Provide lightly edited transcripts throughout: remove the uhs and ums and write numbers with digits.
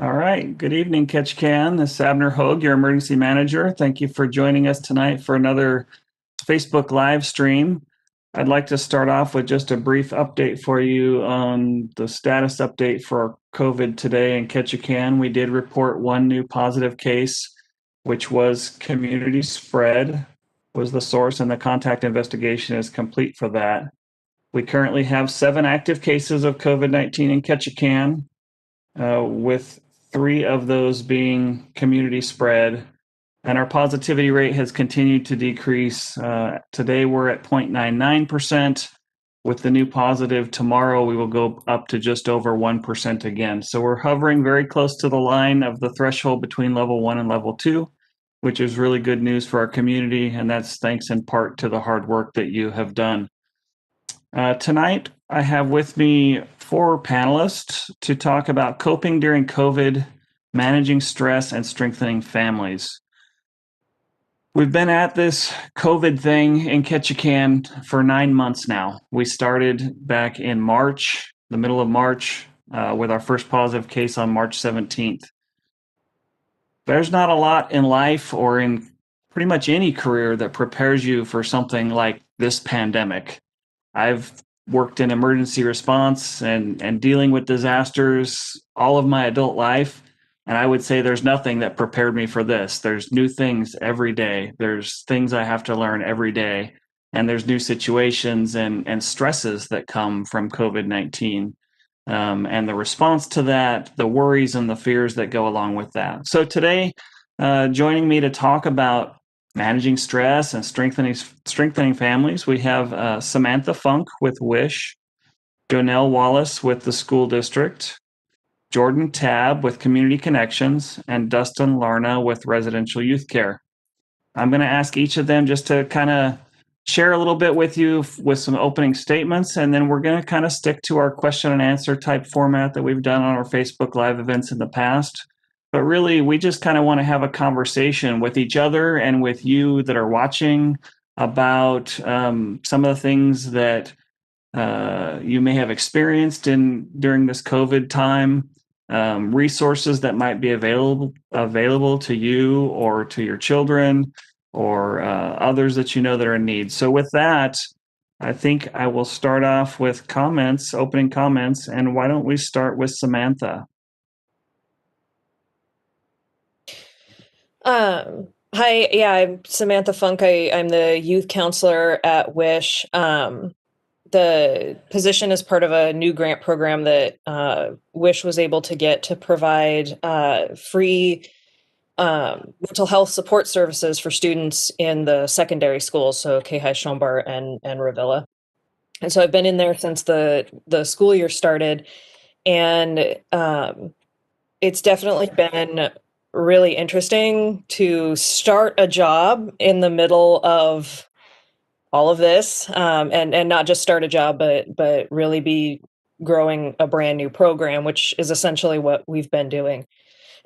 All right. Good evening, Ketchikan. This is Abner Hogue, your emergency manager. Thank you for joining us tonight for another Facebook live stream. I'd like to start off with just a brief update for you on the status update for COVID today in Ketchikan. We did report one new positive case, which was community spread, was the source, and the contact investigation is complete for that. We currently have 7 active cases of COVID-19 in Ketchikan, with 3 of those being community spread. And our positivity rate has continued to decrease. Today we're at 0.99%. With the new positive, tomorrow we will go up to just over 1% again. So we're hovering very close to the line of the threshold between level 1 and level 2, which is really good news for our community. And that's thanks in part to the hard work that you have done. Tonight, I have with me 4 panelists to talk about coping during COVID, managing stress, and strengthening families. We've been at this COVID thing in Ketchikan for 9 months now. We started back in March, the middle of March, with our first positive case on March 17th. There's not a lot in life or in pretty much any career that prepares you for something like this pandemic. I've worked in emergency response and dealing with disasters all of my adult life. And I would say there's nothing that prepared me for this. There's new things every day. There's things I have to learn every day. And there's new situations and stresses that come from COVID-19. And the response to that, the worries and the fears that go along with that. So today, joining me to talk about managing stress and strengthening families, we have Samantha Funk with WISH, JoNell Wallace with the school district, Jordan Tabb with Community Connections, and Dustin Larna with Residential Youth Care. I'm going to ask each of them just to kind of share a little bit with you with some opening statements, and then we're going to kind of stick to our question and answer type format that we've done on our Facebook Live events in the past. But really, we just kind of want to have a conversation with each other and with you that are watching about some of the things that you may have experienced during this COVID time, resources that might be available to you or to your children or others that you know that are in need. So with that, I think I will start off with comments, opening comments, and why don't we start with Samantha? Hi, yeah, I'm Samantha Funk. I'm the youth counselor at WISH. The position is part of a new grant program that WISH was able to get to provide free mental health support services for students in the secondary schools, so K-High Schombar and Revilla. And so I've been in there since the school year started, and it's definitely been really interesting to start a job in the middle of all of this, and not just start a job, but really be growing a brand new program, which is essentially what we've been doing.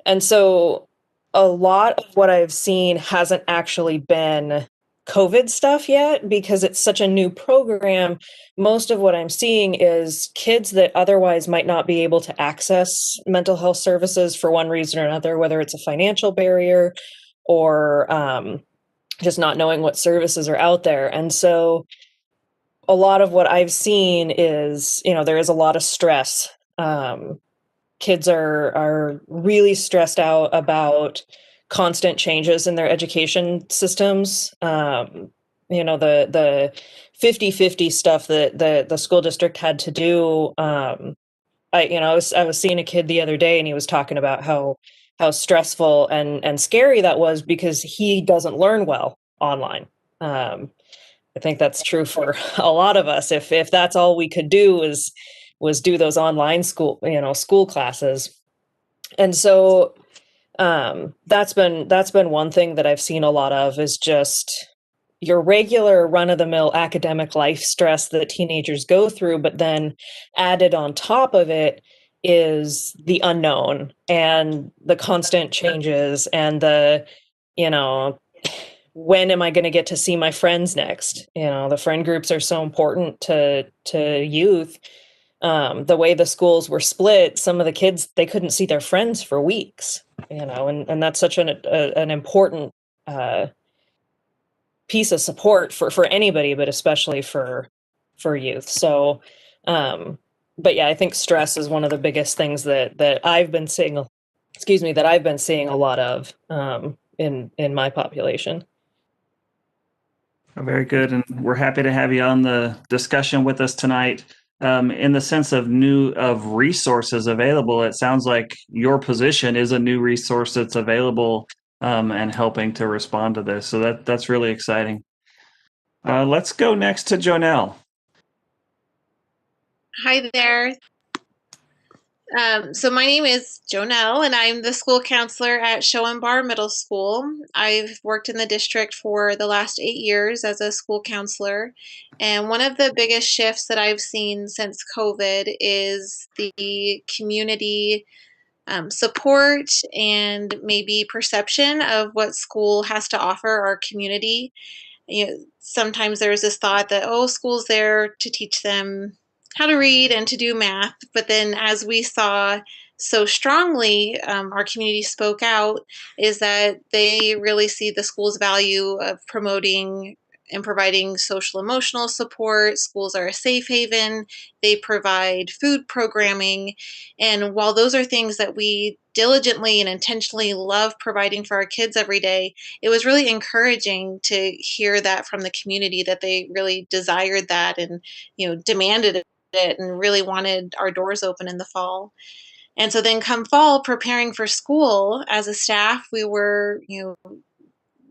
And so a lot of what I've seen hasn't actually been COVID stuff yet because it's such a new program. Most of what I'm seeing is kids that otherwise might not be able to access mental health services for one reason or another, whether it's a financial barrier or just not knowing what services are out there. And so a lot of what I've seen is, there is a lot of stress. Kids are really stressed out about constant changes in their education systems. The 50-50 stuff that the school district had to do. I was seeing a kid the other day, and he was talking about how stressful and scary that was because he doesn't learn well online. I think that's true for a lot of us. If that's all we could do was do those online school classes. And so that's been one thing that I've seen a lot of is just your regular run-of-the-mill academic life stress that teenagers go through, but then added on top of it is the unknown and the constant changes and the, when am I going to get to see my friends next? The friend groups are so important to youth. the way the schools were split, some of the kids, they couldn't see their friends for weeks, and that's such an important piece of support for anybody, but especially for youth. So, but yeah, I think stress is one of the biggest things that I've been seeing, that I've been seeing a lot of in my population. Very good, and we're happy to have you on the discussion with us tonight. In the sense of resources available, it sounds like your position is a new resource that's available and helping to respond to this. So that's really exciting. Let's go next to JoNell. Hi there. So my name is JoNell, and I'm the school counselor at Schoenbar Middle School. I've worked in the district for the last 8 years as a school counselor, and one of the biggest shifts that I've seen since COVID is the community support and maybe perception of what school has to offer our community. Sometimes there's this thought that, oh, school's there to teach them how to read and to do math. But then, as we saw so strongly, our community spoke out, is that they really see the school's value of promoting and providing social emotional support. Schools are a safe haven. They provide food programming. And while those are things that we diligently and intentionally love providing for our kids every day, it was really encouraging to hear that from the community, that they really desired that and demanded it and really wanted our doors open in the fall. And so then come fall, preparing for school as a staff, we were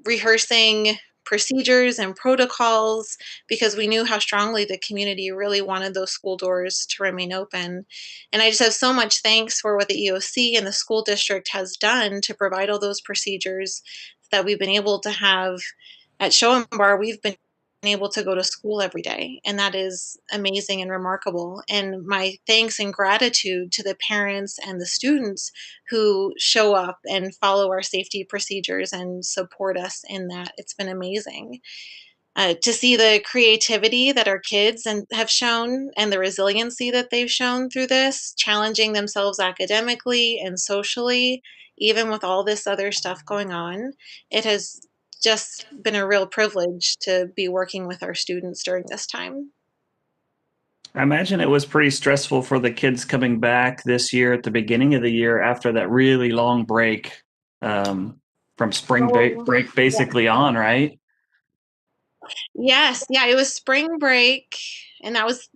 rehearsing procedures and protocols because we knew how strongly the community really wanted those school doors to remain open. And I just have so much thanks for what the EOC and the school district has done to provide all those procedures that we've been able to have at Schoenbar. We've been able to go to school every day, and that is amazing and remarkable. And my thanks and gratitude to the parents and the students who show up and follow our safety procedures and support us in that. It's been amazing. To see the creativity that our kids have shown and the resiliency that they've shown through this, challenging themselves academically and socially, even with all this other stuff going on. It has just been a real privilege to be working with our students during this time. I imagine it was pretty stressful for the kids coming back this year at the beginning of the year after that really long break from spring break basically on, right? Yes, yeah, it was spring break, and that was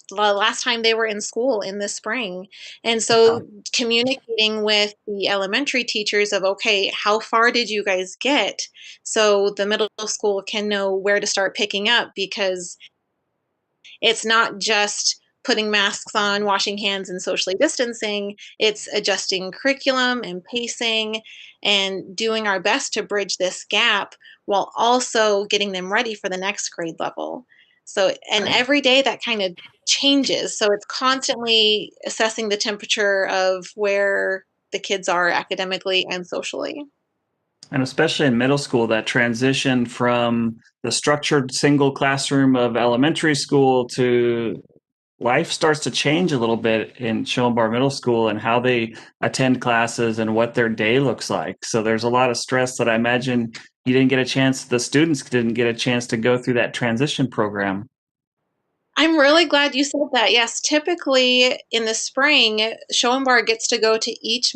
the last time they were in school in the spring. And so communicating with the elementary teachers of, okay, how far did you guys get? So the middle school can know where to start picking up, because it's not just putting masks on, washing hands, and socially distancing. It's adjusting curriculum and pacing and doing our best to bridge this gap while also getting them ready for the next grade level. So, and every day that kind of changes. So it's constantly assessing the temperature of where the kids are academically and socially. And especially in middle school, that transition from the structured single classroom of elementary school to life starts to change a little bit in Schoenbar Middle School and how they attend classes and what their day looks like. So there's a lot of stress that I imagine the students didn't get a chance to go through that transition program. I'm really glad you said that. Yes, typically in the spring, Schoenbar gets to go to each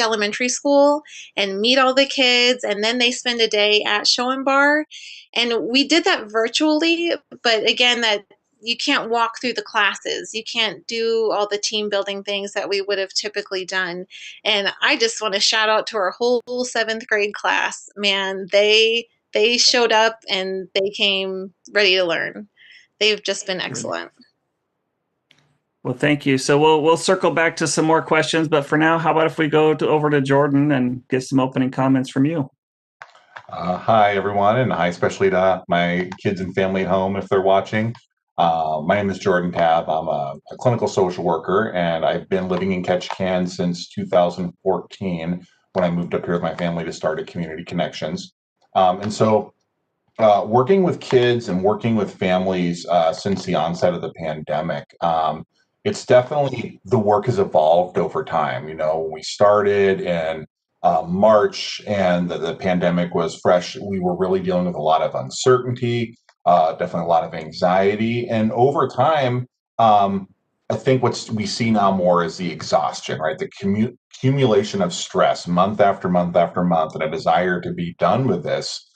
elementary school and meet all the kids, and then they spend a day at Schoenbar. And we did that virtually, but again, that you can't walk through the classes. You can't do all the team building things that we would have typically done. And I just want to shout out to our whole 7th grade class. Man, they showed up and they came ready to learn. They've just been excellent. Well, thank you. So we'll circle back to some more questions, but for now, how about if we go over to Jordan and get some opening comments from you? Hi, everyone, and hi especially to my kids and family at home if they're watching. My name is Jordan Tabb. I'm a clinical social worker, and I've been living in Ketchikan since 2014 when I moved up here with my family to start at Community Connections. And so working with kids and working with families since the onset of the pandemic, it's definitely, the work has evolved over time. You know, when we started in March and the pandemic was fresh, we were really dealing with a lot of uncertainty, definitely a lot of anxiety. And over time, I think what we see now more is the exhaustion, right? The accumulation of stress month after month after month, and a desire to be done with this.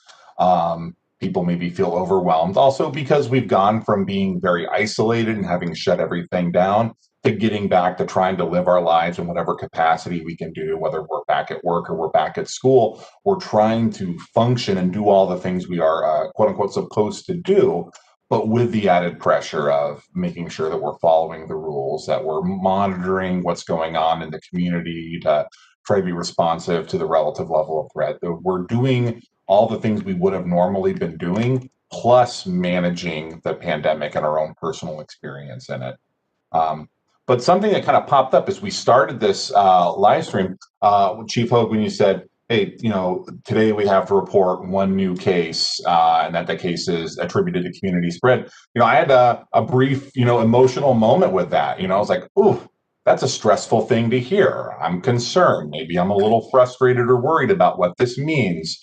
People maybe feel overwhelmed also because we've gone from being very isolated and having shut everything down to getting back to trying to live our lives in whatever capacity we can do, whether we're back at work or we're back at school. We're trying to function and do all the things we are quote unquote supposed to do, but with the added pressure of making sure that we're following the rules, that we're monitoring what's going on in the community to try to be responsive to the relative level of threat. We're doing all the things we would have normally been doing, plus managing the pandemic and our own personal experience in it. But something that kind of popped up as we started this live stream, Chief Hogue, when you said, hey, you know, today we have to report one new case, and that case is attributed to community spread. You know, I had a brief, you know, emotional moment with that. You know, I was like, ooh, that's a stressful thing to hear. I'm concerned. Maybe I'm a little frustrated or worried about what this means.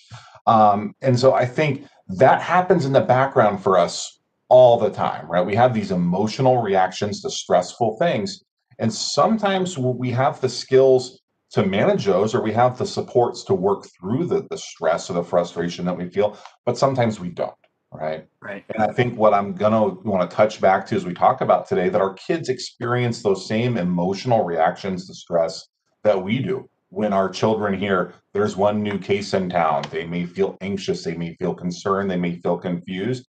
And so I think that happens in the background for us all the time, right? We have these emotional reactions to stressful things. And sometimes we have the skills to manage those, or we have the supports to work through the stress or the frustration that we feel, but sometimes we don't, right? Right. And I think what I'm going to want to touch back to as we talk about today, that our kids experience those same emotional reactions to stress that we do. When our children hear there's one new case in town, they may feel anxious, they may feel concerned, they may feel confused,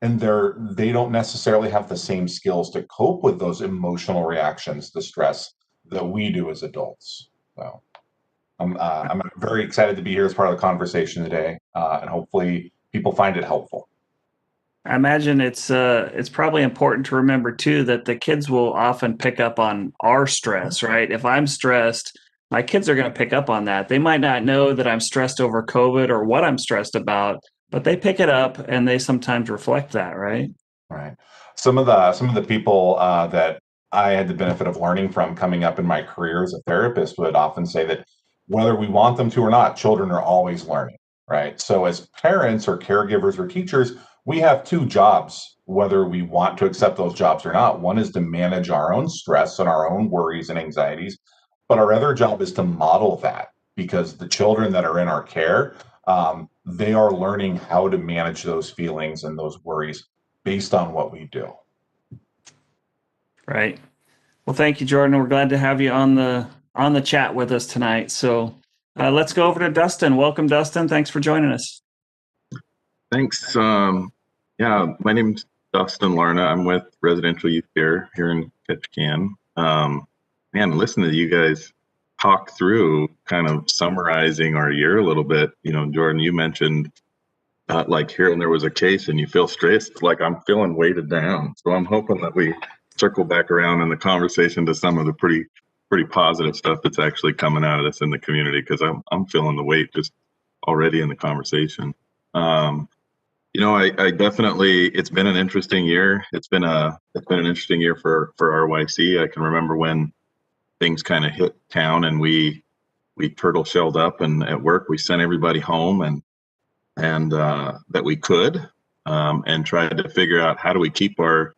and they don't necessarily have the same skills to cope with those emotional reactions to stress that we do as adults. So I'm very excited to be here as part of the conversation today, and hopefully people find it helpful. I imagine it's probably important to remember too that the kids will often pick up on our stress, right? If I'm stressed, my kids are going to pick up on that. They might not know that I'm stressed over COVID or what I'm stressed about, but they pick it up and they sometimes reflect that, right? Right. Some of the people that I had the benefit of learning from coming up in my career as a therapist would often say that whether we want them to or not, children are always learning, right? So as parents or caregivers or teachers, we have two jobs, whether we want to accept those jobs or not. One is to manage our own stress and our own worries and anxieties, but our other job is to model that, because the children that are in our care, they are learning how to manage those feelings and those worries based on what we do. Right. Well, thank you, Jordan. We're glad to have you on the chat with us tonight. So let's go over to Dustin. Welcome, Dustin. Thanks for joining us. Thanks. Yeah, my name's Dustin Larna. I'm with Residential Youth Care here in Ketchikan. Man, listening to you guys talk through, kind of summarizing our year a little bit. You know, Jordan, you mentioned like hearing there was a case and you feel stressed. Like I'm feeling weighted down. So I'm hoping that we circle back around in the conversation to some of the pretty positive stuff that's actually coming out of this in the community, because I'm feeling the weight just already in the conversation. You know, I definitely, it's been an interesting year. It's been an interesting year for RYC. I can remember when things kind of hit town and we turtle shelled up, and at work we sent everybody home and that we could, and tried to figure out how do we keep our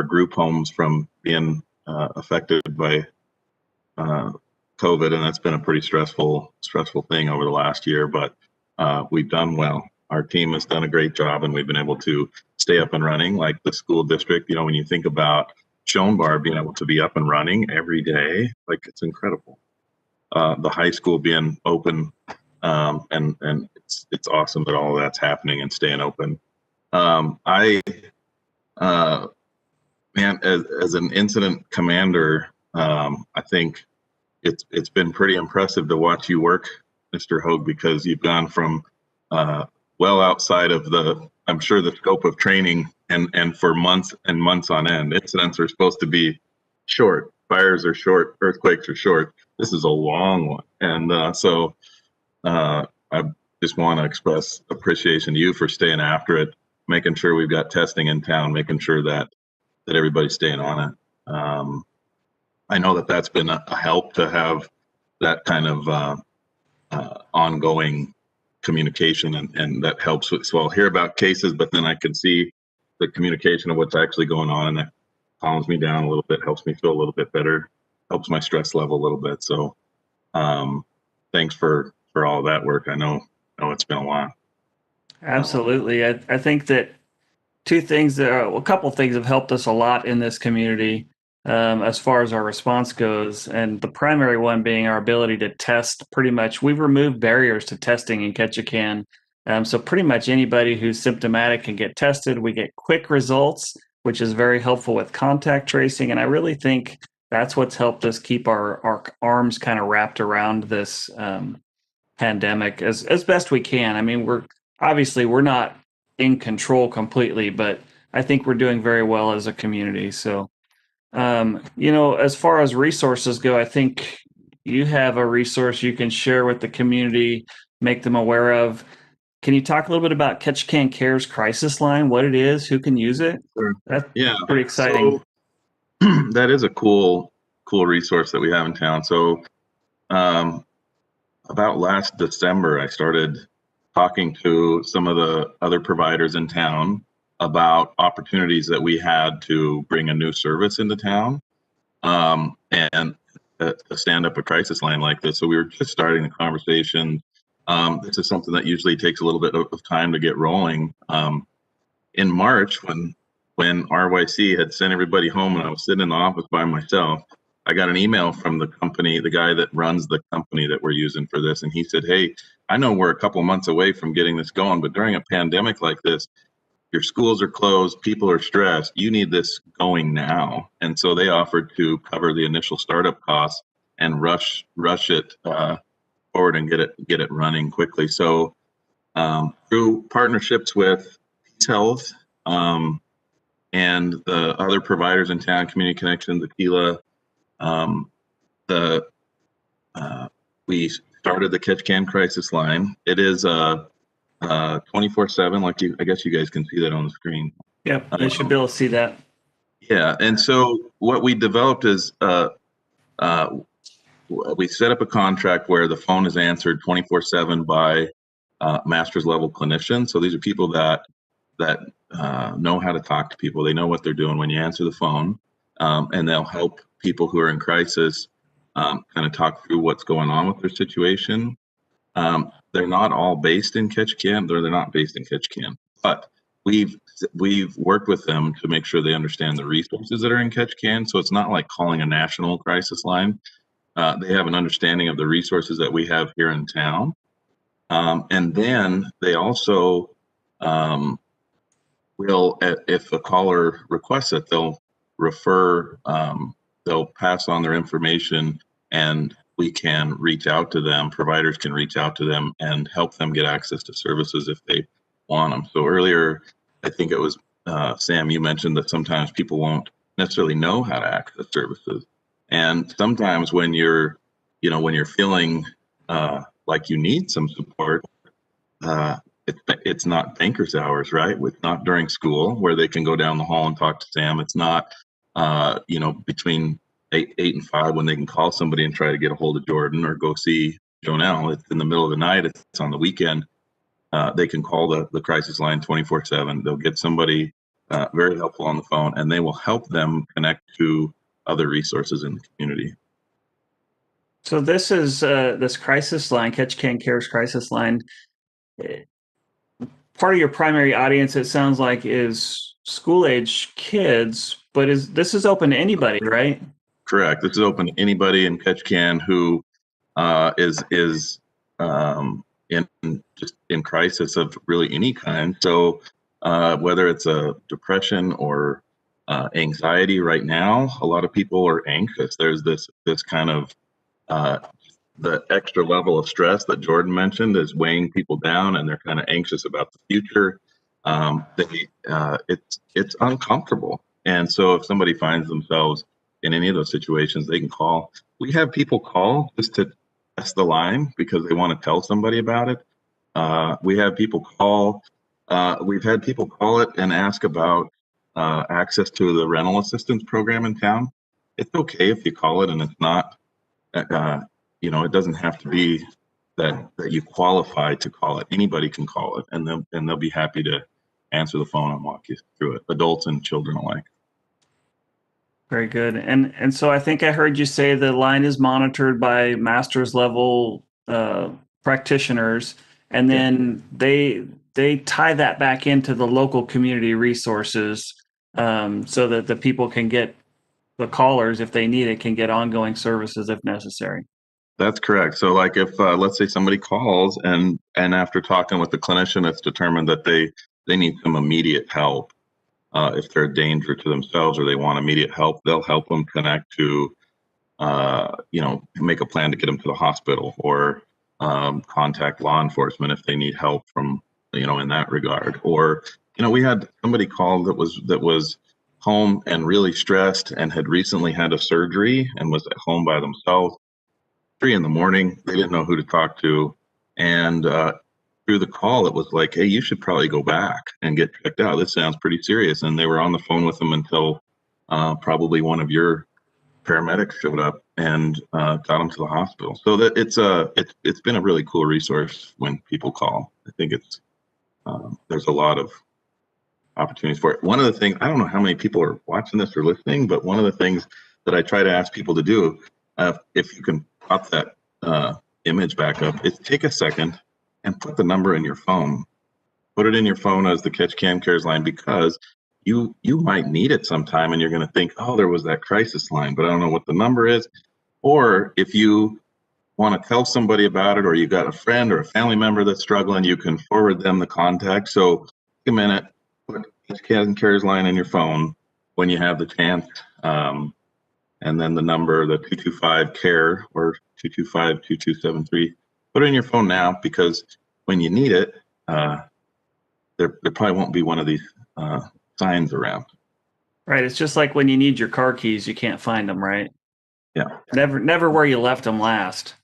group homes from being affected by COVID, and that's been a pretty stressful thing over the last year. But we've done well. Our team has done a great job, and we've been able to stay up and running. Like the school district, you know, when you think about Schoenbar being able to be up and running every day, like it's incredible. The high school being open, and it's awesome that all of that's happening and staying open. Man, as an incident commander, I think it's been pretty impressive to watch you work, Mr. Hogue, because you've gone from well outside of I'm sure the scope of training, and for months and months on end. Incidents are supposed to be short, fires are short, earthquakes are short. This is a long one, and so just want to express appreciation to you for staying after it, making sure we've got testing in town, making sure that everybody's staying on it. I know that that's been a help to have that kind of ongoing communication, and that helps with, so I'll hear about cases, but then I can see the communication of what's actually going on, and that calms me down a little bit, helps me feel a little bit better, helps my stress level a little bit. So thanks for all of that work. I know it's been a lot. Absolutely. I think that a couple things have helped us a lot in this community as far as our response goes. And the primary one being our ability to test. Pretty much, we've removed barriers to testing in Ketchikan. So pretty much anybody who's symptomatic can get tested. We get quick results, which is very helpful with contact tracing. And I really think that's what's helped us keep our arms kind of wrapped around this pandemic as best we can. I mean, we're not in control completely, but I think we're doing very well as a community. So, as far as resources go, I think you have a resource you can share with the community, make them aware of. Can you talk a little bit about Ketchikan Cares Crisis Line, what it is, who can use it? Sure. That's Yeah, pretty exciting. So, that is a cool resource that we have in town. So about last December, I started talking to some of the other providers in town about opportunities that we had to bring a new service into town and to stand up a crisis line like this. So we were just starting the conversation. This is something that usually takes a little bit of time to get rolling. In March, when RYC had sent everybody home and I was sitting in the office by myself, I got an email from the company, the guy that runs the company that we're using for this. And he said, hey, I know we're a couple months away from getting this going, but during a pandemic like this, your schools are closed, people are stressed, you need this going now. And so they offered to cover the initial startup costs and rush it forward and get it running quickly. So through partnerships with Peace Health and the other providers in town, Community Connection, Tequila, we started the Ketchikan Crisis Line. It is 24/7, I guess you guys can see that on the screen. Yeah, they should be able to see that. Yeah, and so what we developed is we set up a contract where the phone is answered 24/7 by master's level clinicians. So these are people that know how to talk to people. They know what they're doing when you answer the phone, and they'll help people who are in crisis kind of talk through what's going on with their situation. They're not all based in Ketchikan. They're not based in Ketchikan, but we've worked with them to make sure they understand the resources that are in Ketchikan. So it's not like calling a national crisis line. They have an understanding of the resources that we have here in town. And then they also will, if a caller requests it, they'll refer, they'll pass on their information, and we can reach out to them. Providers can reach out to them and help them get access to services if they want them. So earlier, I think it was Sam, you mentioned that sometimes people won't necessarily know how to access services. And sometimes when you're feeling like you need some support, it's not banker's hours, right? It's not during school where they can go down the hall and talk to Sam. It's not, between 8 and 5 when they can call somebody and try to get a hold of Jordan or go see JoNell. It's in the middle of the night. It's on the weekend. They can call the crisis line 24/7. They'll get somebody very helpful on the phone, and they will help them connect to other resources in the community. So this is this crisis line, Ketchikan Cares Crisis Line. Part of your primary audience, it sounds like, is school-age kids, but this is open to anybody, right? Correct. This is open to anybody in Ketchikan who is in crisis of really any kind. So whether it's a depression or anxiety right now, a lot of people are anxious. There's this kind of the extra level of stress that Jordan mentioned is weighing people down, and they're kind of anxious about the future. It's uncomfortable. And so if somebody finds themselves in any of those situations, they can call. We have people call just to test the line because they want to tell somebody about it. We have people call. We've had people call it and ask about access to the rental assistance program in town. It's okay if you call it and it's not, it doesn't have to be that you qualify to call it. Anybody can call it, and they'll be happy to answer the phone and walk you through it, adults and children alike. Very good. And so I think I heard you say the line is monitored by master's level practitioners, and then they tie that back into the local community resources so that the people can get, the callers, if they need it, can get ongoing services if necessary. That's correct. So like if let's say somebody calls and after talking with the clinician, it's determined that they need some immediate help. If they're a danger to themselves or they want immediate help, they'll help them connect to, make a plan to get them to the hospital or contact law enforcement if they need help from, in that regard. Or, we had somebody call that was home and really stressed and had recently had a surgery and was at home by themselves. 3 a.m, they didn't know who to talk to. And through the call, it was like, hey, you should probably go back and get checked out. This sounds pretty serious. And they were on the phone with them until probably one of your paramedics showed up and got them to the hospital. So that it's been a really cool resource when people call. I think there's a lot of opportunities for it. One of the things, I don't know how many people are watching this or listening, but one of the things that I try to ask people to do, if you can pop that image back up, is take a second and put the number in your phone. Put it in your phone as the Catch Can Cares line, because you might need it sometime and you're going to think, oh, there was that crisis line, but I don't know what the number is. Or if you want to tell somebody about it, or you got a friend or a family member that's struggling, you can forward them the contact. So take a minute, put Catch Can Cares line in your phone when you have the chance. And then the number, the 225-CARE or 225-2273. Put it in your phone now, because when you need it, there probably won't be one of these signs around. Right. It's just like when you need your car keys, you can't find them, right? Yeah. Never where you left them last.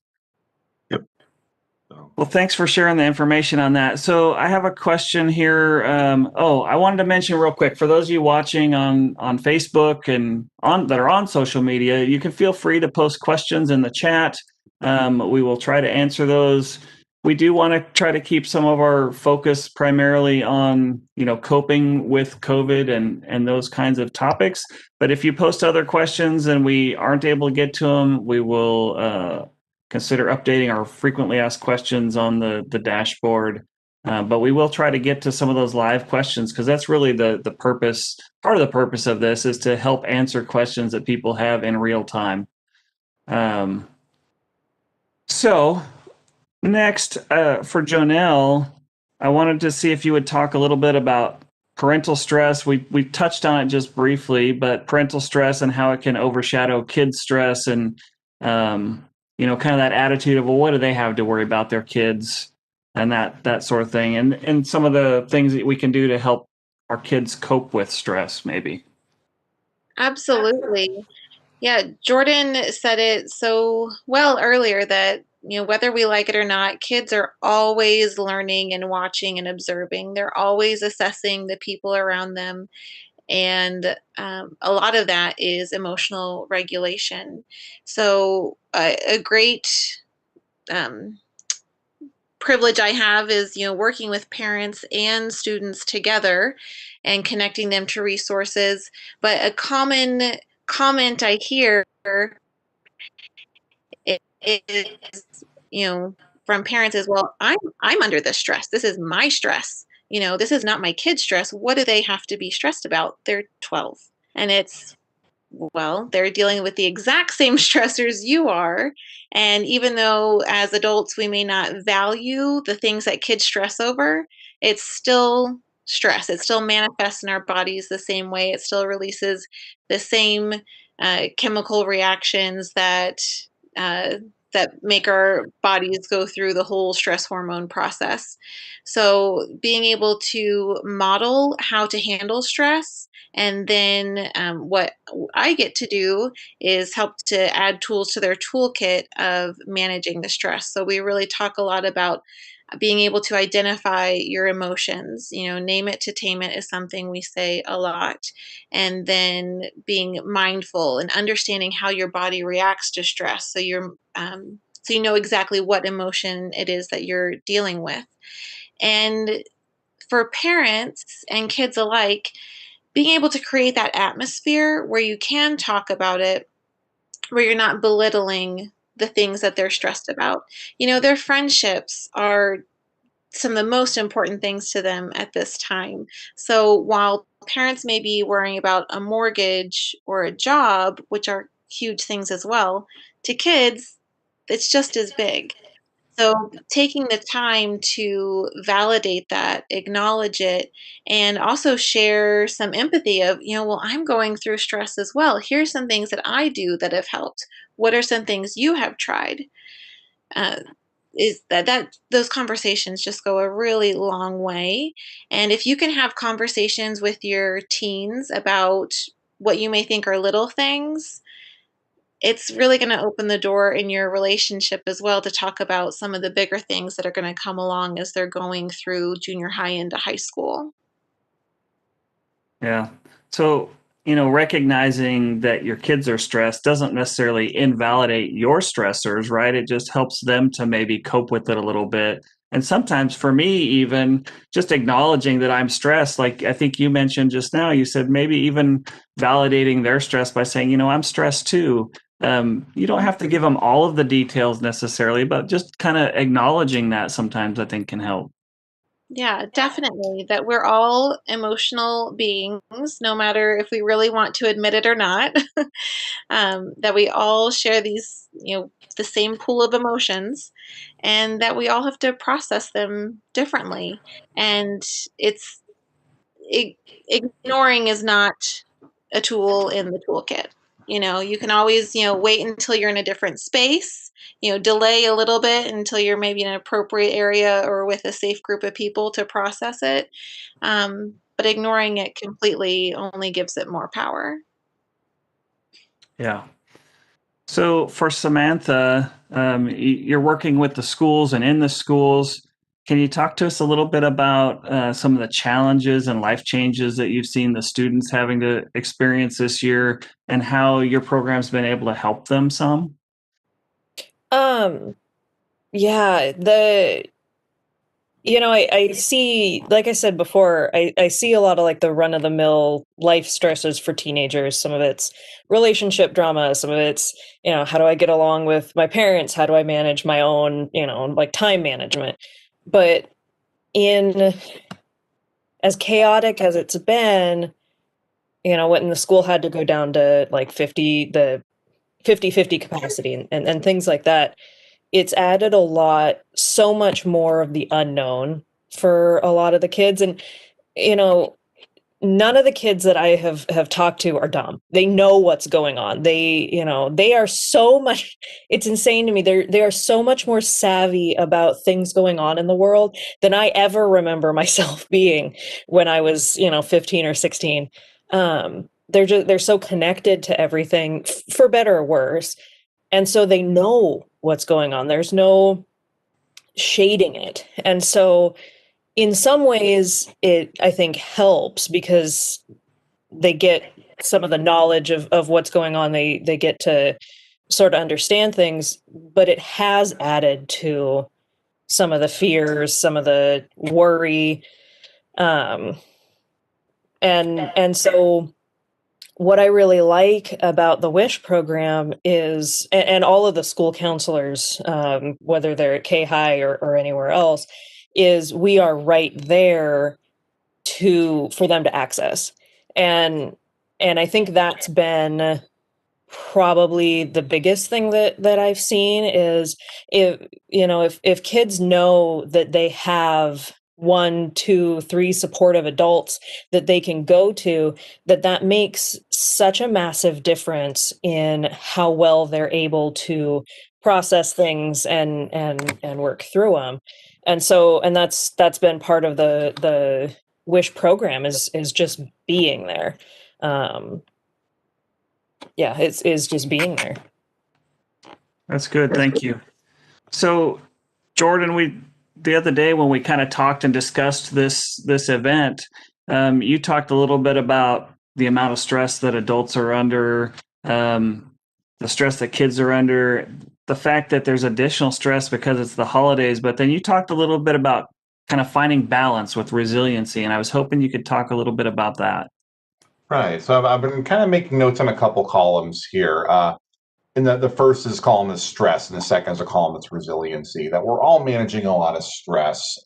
Yep. So. Well, thanks for sharing the information on that. So I have a question here. I wanted to mention real quick, for those of you watching on Facebook and that are on social media, you can feel free to post questions in the chat. We will try to answer those. We do want to try to keep some of our focus primarily on, coping with COVID and those kinds of topics. But if you post other questions and we aren't able to get to them, we will consider updating our frequently asked questions on the dashboard. But we will try to get to some of those live questions, because that's really the purpose. Part of the purpose of this is to help answer questions that people have in real time. So next, for JoNell, I wanted to see if you would talk a little bit about parental stress. We touched on it just briefly, but parental stress and how it can overshadow kids' stress, and kind of that attitude of, well, what do they have to worry about their kids, and that sort of thing, and some of the things that we can do to help our kids cope with stress, maybe. Absolutely. Yeah, Jordan said it so well earlier that, whether we like it or not, kids are always learning and watching and observing. They're always assessing the people around them. And a lot of that is emotional regulation. So a great privilege I have is, working with parents and students together and connecting them to resources. But a common comment I hear is, from parents is, well, I'm under this stress. This is my stress. This is not my kid's stress. What do they have to be stressed about? They're 12. And it's, well, they're dealing with the exact same stressors you are. And even though as adults we may not value the things that kids stress over, it's still stress. It still manifests in our bodies the same way. It still releases the same chemical reactions that make our bodies go through the whole stress hormone process. So being able to model how to handle stress, and then what I get to do is help to add tools to their toolkit of managing the stress. So we really talk a lot about being able to identify your emotions, name it to tame it is something we say a lot. And then being mindful and understanding how your body reacts to stress. So so you know exactly what emotion it is that you're dealing with. And for parents and kids alike, being able to create that atmosphere where you can talk about it, where you're not belittling the things that they're stressed about. Their friendships are some of the most important things to them at this time. So while parents may be worrying about a mortgage or a job, which are huge things as well, to kids, it's just as big. So taking the time to validate that, acknowledge it, and also share some empathy of, well, I'm going through stress as well. Here's some things that I do that have helped. What are some things you have tried? Uh, is that those conversations just go a really long way. And if you can have conversations with your teens about what you may think are little things, it's really going to open the door in your relationship as well to talk about some of the bigger things that are going to come along as they're going through junior high into high school. Yeah. So, recognizing that your kids are stressed doesn't necessarily invalidate your stressors, right? It just helps them to maybe cope with it a little bit. And sometimes for me, even just acknowledging that I'm stressed, like I think you mentioned just now, you said maybe even validating their stress by saying, I'm stressed too. You don't have to give them all of the details necessarily, but just kind of acknowledging that sometimes I think can help. Yeah, definitely. That we're all emotional beings, no matter if we really want to admit it or not. That we all share these, the same pool of emotions, and that we all have to process them differently. And it's ignoring is not a tool in the toolkit. You can always, wait until you're in a different space, delay a little bit until you're maybe in an appropriate area or with a safe group of people to process it. But ignoring it completely only gives it more power. Yeah. So for Samantha, you're working with the schools and in the schools. Can you talk to us a little bit about some of the challenges and life changes that you've seen the students having to experience this year and how your program's been able to help them some? Yeah, I see, like I said before, I see a lot of like the run of the mill life stresses for teenagers. Some of it's relationship drama, some of it's, how do I get along with my parents? How do I manage my own, like time management? But in as chaotic as it's been, when the school had to go down to like 50-50 capacity and things like that, it's added a lot, so much more of the unknown for a lot of the kids. And, none of the kids that I have talked to are dumb. They know what's going on. They are so much, it's insane to me. They are so much more savvy about things going on in the world than I ever remember myself being when I was, 15 or 16. They're so connected to everything for better or worse. And so they know what's going on. There's no shading it. And so in some ways it, I think, helps because they get some of the knowledge of what's going on. They get to sort of understand things, but it has added to some of the fears, some of the worry. And so what I really like about the WISH program is, and all of the school counselors, whether they're at K-High or anywhere else, is we are right there for them to access. And I think that's been probably the biggest thing that I've seen is if kids know that they have 1, 2, 3 supportive adults that they can go to, that makes such a massive difference in how well they're able to process things and work through them. And that's been part of the WISH program is just being there. Yeah, it's just being there. That's good. Thank you. So, Jordan, we the other day when we kind of talked and discussed this event, you talked a little bit about the amount of stress that adults are under, the stress that kids are under, the fact that there's additional stress because it's the holidays. But then you talked a little bit about kind of finding balance with resiliency, and I was hoping you could talk a little bit about that. Right. So I've been kind of making notes on a couple columns here. And the first is column is stress, and the second is a column that's resiliency, that we're all managing a lot of stress.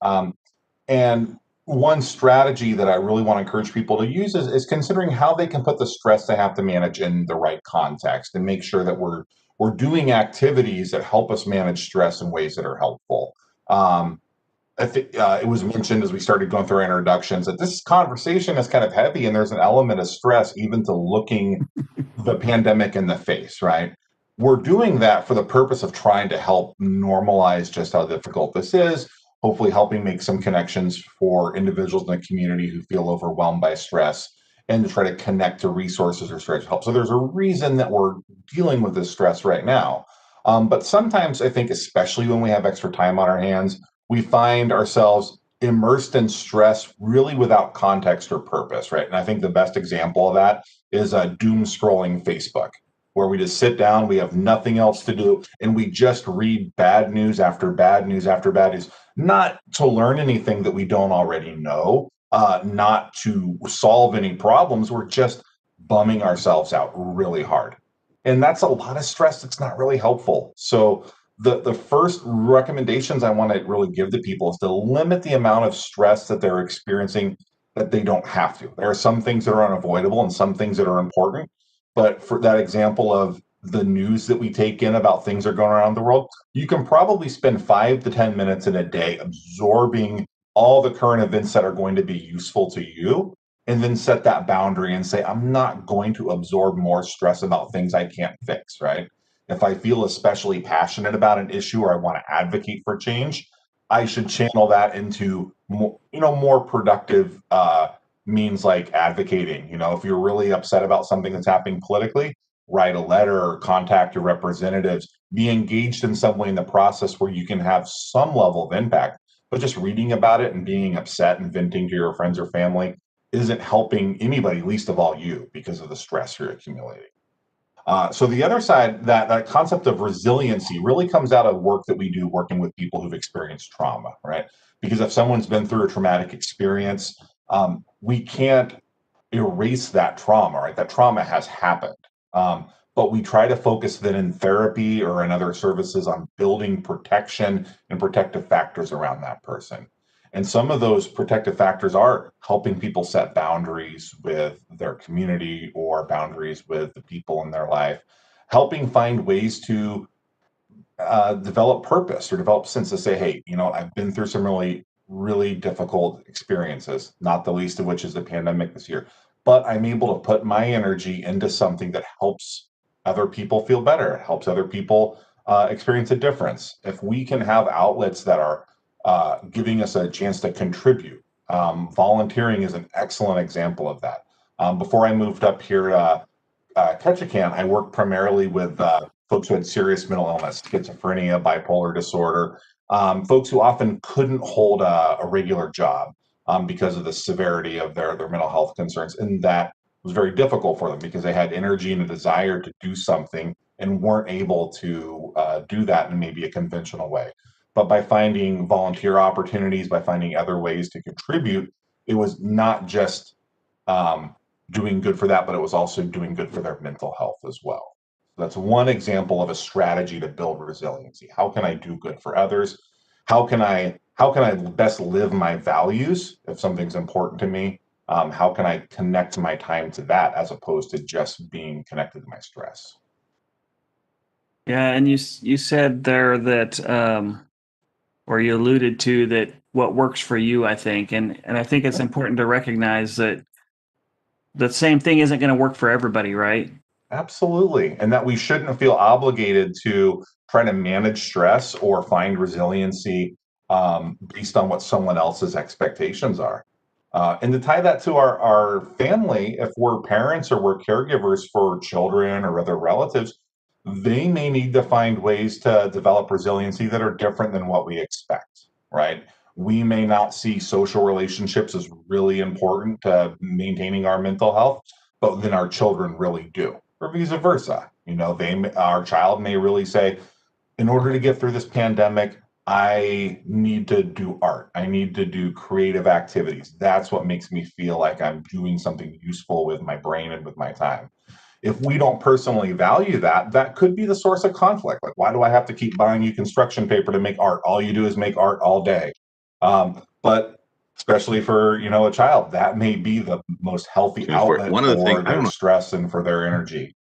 And one strategy that I really want to encourage people to use is considering how they can put the stress they have to manage in the right context and make sure that we're doing activities that help us manage stress in ways that are helpful. I think it was mentioned as we started going through our introductions that this conversation is kind of heavy, and there's an element of stress even to looking the pandemic in the face, right? We're doing that for the purpose of trying to help normalize just how difficult this is, hopefully helping make some connections for individuals in the community who feel overwhelmed by stress, and to try to connect to resources or stress help. So there's a reason that we're dealing with this stress right now. But sometimes I think, especially when we have extra time on our hands, we find ourselves immersed in stress really without context or purpose, right? And I think the best example of that is doom scrolling Facebook, where we just sit down, we have nothing else to do, and we just read bad news after bad news after bad news, not to learn anything that we don't already know, not to solve any problems. We're just bumming ourselves out really hard. And that's a lot of stress that's not really helpful. So the first recommendations I want to really give to people is to limit the amount of stress that they're experiencing that they don't have to. There are some things that are unavoidable and some things that are important. But for that example of the news that we take in about things that are going around the world, you can probably spend 5 to 10 minutes in a day absorbing all the current events that are going to be useful to you, and then set that boundary and say, I'm not going to absorb more stress about things I can't fix, right? If I feel especially passionate about an issue or I want to advocate for change, I should channel that into more productive means like advocating. If you're really upset about something that's happening politically, write a letter or contact your representatives, be engaged in some way in the process where you can have some level of impact. But just reading about it and being upset and venting to your friends or family isn't helping anybody, least of all you, because of the stress you're accumulating. So the other side, that concept of resiliency really comes out of work that we do working with people who've experienced trauma, right? Because if someone's been through a traumatic experience, we can't erase that trauma, right? That trauma has happened. But we try to focus then in therapy or in other services on building protection and protective factors around that person. And some of those protective factors are helping people set boundaries with their community or boundaries with the people in their life, helping find ways to develop purpose or develop sense to say, hey, I've been through some really, really difficult experiences, not the least of which is the pandemic this year, but I'm able to put my energy into something that helps other people feel better, helps other people experience a difference. If we can have outlets that are giving us a chance to contribute. Volunteering is an excellent example of that. Before I moved up here to Ketchikan, I worked primarily with folks who had serious mental illness, schizophrenia, bipolar disorder, folks who often couldn't hold a regular job because of the severity of their mental health concerns. And that was very difficult for them because they had energy and a desire to do something and weren't able to do that in maybe a conventional way. But by finding volunteer opportunities, by finding other ways to contribute, it was not just doing good for that, but it was also doing good for their mental health as well. That's one example of a strategy to build resiliency. How can I do good for others? How can I best live my values if something's important to me? How can I connect my time to that as opposed to just being connected to my stress? Yeah, and you said there that or you alluded to that what works for you, I think. And I think it's important to recognize that the same thing isn't going to work for everybody, right? Absolutely. And that we shouldn't feel obligated to try to manage stress or find resiliency based on what someone else's expectations are. And to tie that to our family, if we're parents or we're caregivers for children or other relatives, they may need to find ways to develop resiliency that are different than what we expect. right? We may not see social relationships as really important to maintaining our mental health, but then our children really do, or vice versa. Our child may really say, in order to get through this pandemic, I need to do art. I need to do creative activities. That's what makes me feel like I'm doing something useful with my brain and with my time. If we don't personally value that, that could be the source of conflict. Like, why do I have to keep buying you construction paper to make art? All you do is make art all day. But especially for a child, that may be the most healthy outlet for their stress and for their energy.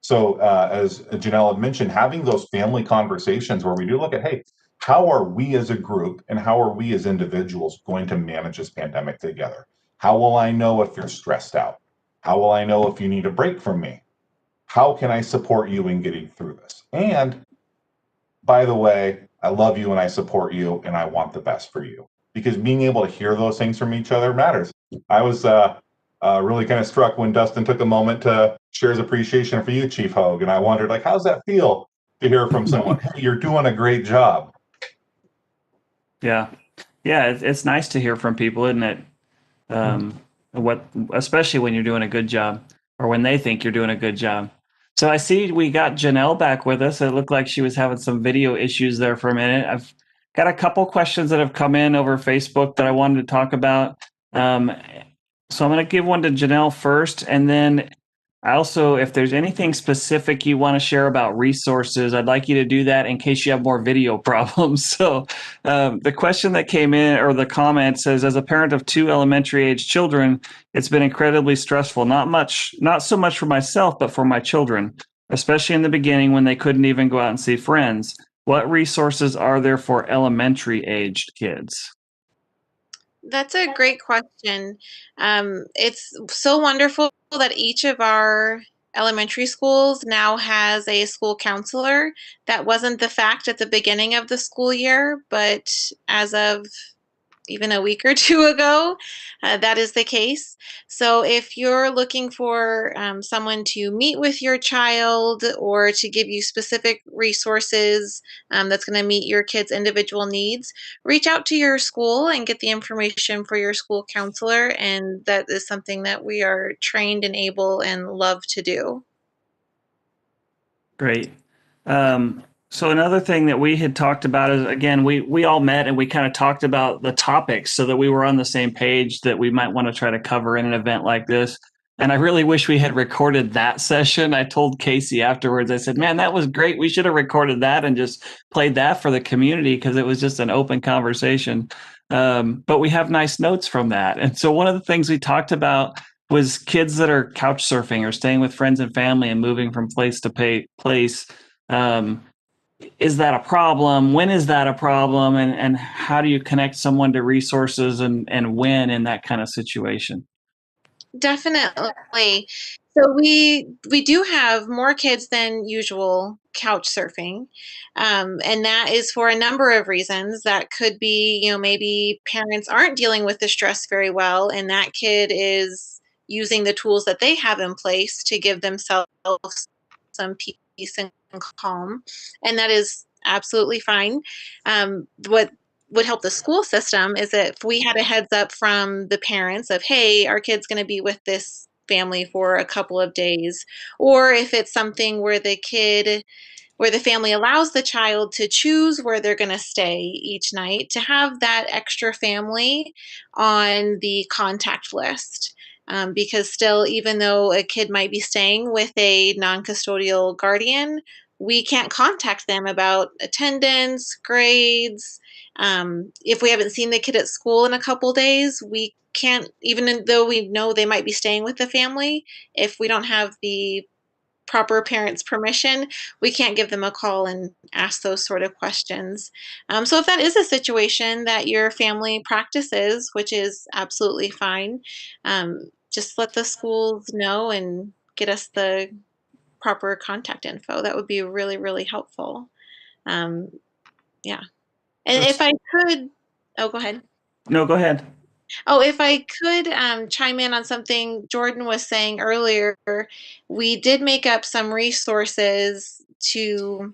So as JoNell had mentioned, having those family conversations where we do look at, hey, how are we as a group and how are we as individuals going to manage this pandemic together? How will I know if you're stressed out? How will I know if you need a break from me? How can I support you in getting through this? And by the way, I love you and I support you and I want the best for you. Because being able to hear those things from each other matters. I was really kind of struck when Dustin took a moment to share his appreciation for you, Chief Hogue. And I wondered, like, how's that feel to hear from someone, hey, you're doing a great job? Yeah. It's nice to hear from people, isn't it? Especially when you're doing a good job or when they think you're doing a good job. So I see we got JoNell back with us. It looked like she was having some video issues there for a minute. I've got a couple questions that have come in over Facebook that I wanted to talk about. So I'm going to give one to JoNell first, and then I also, if there's anything specific you want to share about resources, I'd like you to do that in case you have more video problems. So the question that came in, or the comment says, as a parent of 2 elementary age children, it's been incredibly stressful. Not so much for myself, but for my children, especially in the beginning when they couldn't even go out and see friends. What resources are there for elementary aged kids? That's a great question. It's so wonderful that each of our elementary schools now has a school counselor. That wasn't the fact at the beginning of the school year, but as of even a week or two ago, that is the case. So if you're looking for someone to meet with your child or to give you specific resources that's going to meet your kid's individual needs, reach out to your school and get the information for your school counselor. And that is something that we are trained and able and love to do. Great. So another thing that we had talked about is, again, we all met and we kind of talked about the topics so that we were on the same page that we might want to try to cover in an event like this. And I really wish we had recorded that session. I told Casey afterwards, I said, man, that was great. We should have recorded that and just played that for the community because it was just an open conversation. But we have nice notes from that. And so one of the things we talked about was kids that are couch surfing or staying with friends and family and moving from place to place. Is that a problem? When is that a problem? And how do you connect someone to resources and when in that kind of situation? Definitely. So we do have more kids than usual couch surfing, and that is for a number of reasons. That could be, maybe parents aren't dealing with the stress very well, and that kid is using the tools that they have in place to give themselves some peace and calm, and that is absolutely fine. What would help the school system is if we had a heads up from the parents of, hey, our kid's going to be with this family for a couple of days, or if it's something where the family allows the child to choose where they're going to stay each night, to have that extra family on the contact list. Because still, even though a kid might be staying with a non-custodial guardian, we can't contact them about attendance, grades. If we haven't seen the kid at school in a couple days, we can't, even though we know they might be staying with the family, if we don't have the proper parents' permission, we can't give them a call and ask those sort of questions. So if that is a situation that your family practices, which is absolutely fine, just let the schools know and get us the proper contact info. That would be really, really helpful. Yeah. And if I could, go ahead. No, go ahead. Oh, if I could chime in on something Jordan was saying earlier, we did make up some resources to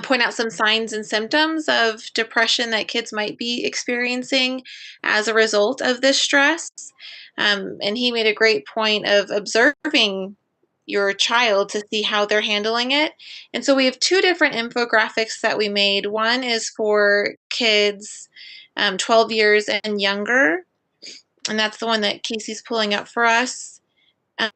point out some signs and symptoms of depression that kids might be experiencing as a result of this stress. And he made a great point of observing your child to see how they're handling it. And so we have two different infographics that we made. One is for kids 12 years and younger, and that's the one that Casey's pulling up for us.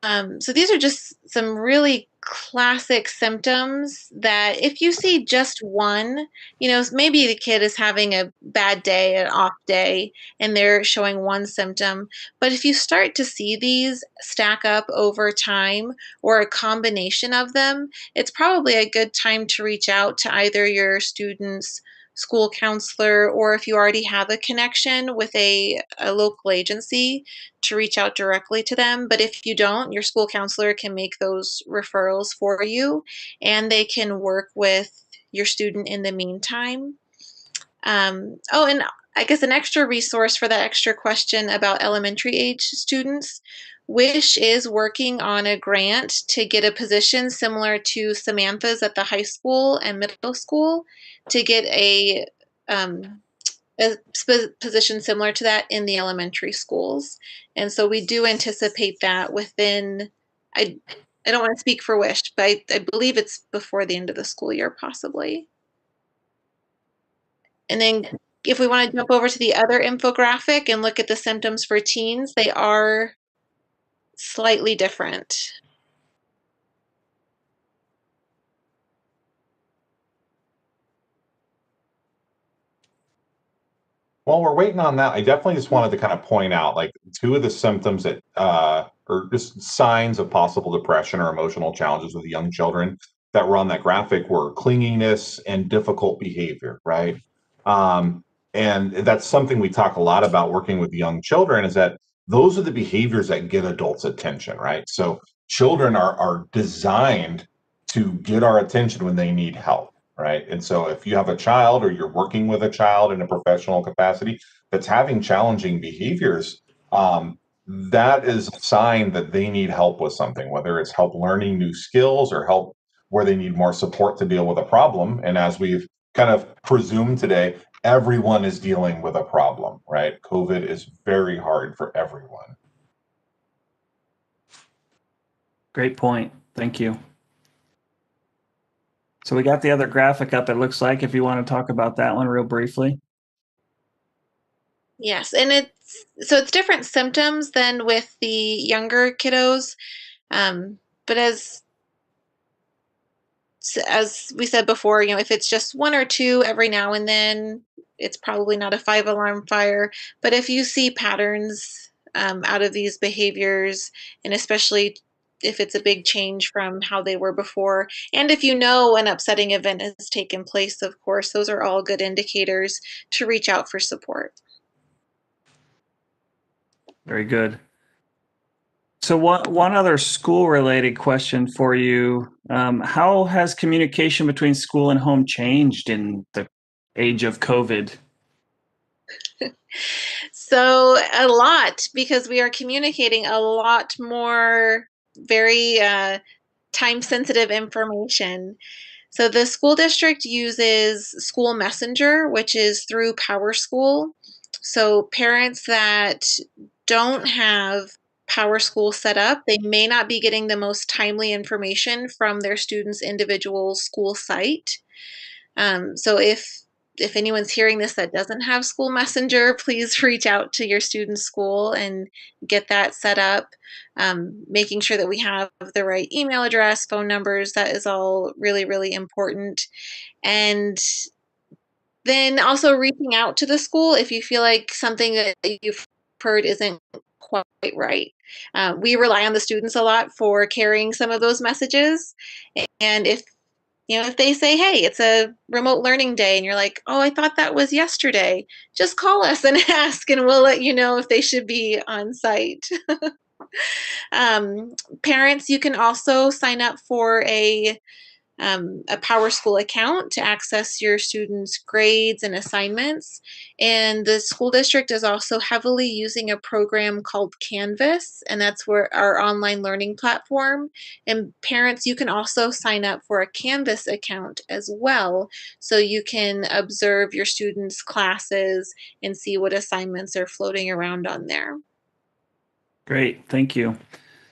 So these are just some really classic symptoms that if you see just one, maybe the kid is having a bad day, an off day, and they're showing one symptom. But if you start to see these stack up over time or a combination of them, it's probably a good time to reach out to either your student's school counselor, or if you already have a connection with a local agency, to reach out directly to them. But if you don't, your school counselor can make those referrals for you, and they can work with your student in the meantime. And I guess an extra resource for that extra question about elementary age students, WISH is working on a grant to get a position similar to Samantha's at the high school and middle school, to get a position similar to that in the elementary schools. And so we do anticipate that within, I don't want to speak for WISH, but I believe it's before the end of the school year, possibly. And then if we want to jump over to the other infographic and look at the symptoms for teens, they are slightly different. While we're waiting on that, I definitely just wanted to kind of point out like two of the symptoms that or just signs of possible depression or emotional challenges with young children that were on that graphic were clinginess and difficult behavior, right? And that's something we talk a lot about working with young children, is that those are the behaviors that get adults' attention, right? So children are designed to get our attention when they need help. Right. And so if you have a child or you're working with a child in a professional capacity that's having challenging behaviors, that is a sign that they need help with something, whether it's help learning new skills or help where they need more support to deal with a problem. And as we've kind of presumed today, everyone is dealing with a problem, right? COVID is very hard for everyone. Great point. Thank you. So we got the other graphic up, it looks like, if you want to talk about that one real briefly. Yes, and it's different symptoms than with the younger kiddos. But as we said before, if it's just one or two every now and then, it's probably not a 5-alarm fire. But if you see patterns out of these behaviors, and especially if it's a big change from how they were before, and if you know an upsetting event has taken place, of course, those are all good indicators to reach out for support. Very good. So one other school-related question for you. How has communication between school and home changed in the age of COVID? So a lot, because we are communicating a lot more very time-sensitive information. So the school district uses School Messenger, which is through PowerSchool. So parents that don't have PowerSchool set up, they may not be getting the most timely information from their student's individual school site. So if anyone's hearing this that doesn't have School Messenger, please reach out to your student's school and get that set up. Making sure that we have the right email address, phone numbers, that is all really, really important. And then also reaching out to the school if you feel like something that you've heard isn't quite right. We rely on the students a lot for carrying some of those messages. And if they say, hey, it's a remote learning day, and you're like, oh, I thought that was yesterday, just call us and ask, and we'll let you know if they should be on site. Parents, you can also sign up for a a PowerSchool account to access your students' grades and assignments. And the school district is also heavily using a program called Canvas, and that's where our online learning platform. And parents, you can also sign up for a Canvas account as well, so you can observe your students' classes and see what assignments are floating around on there. Great, thank you.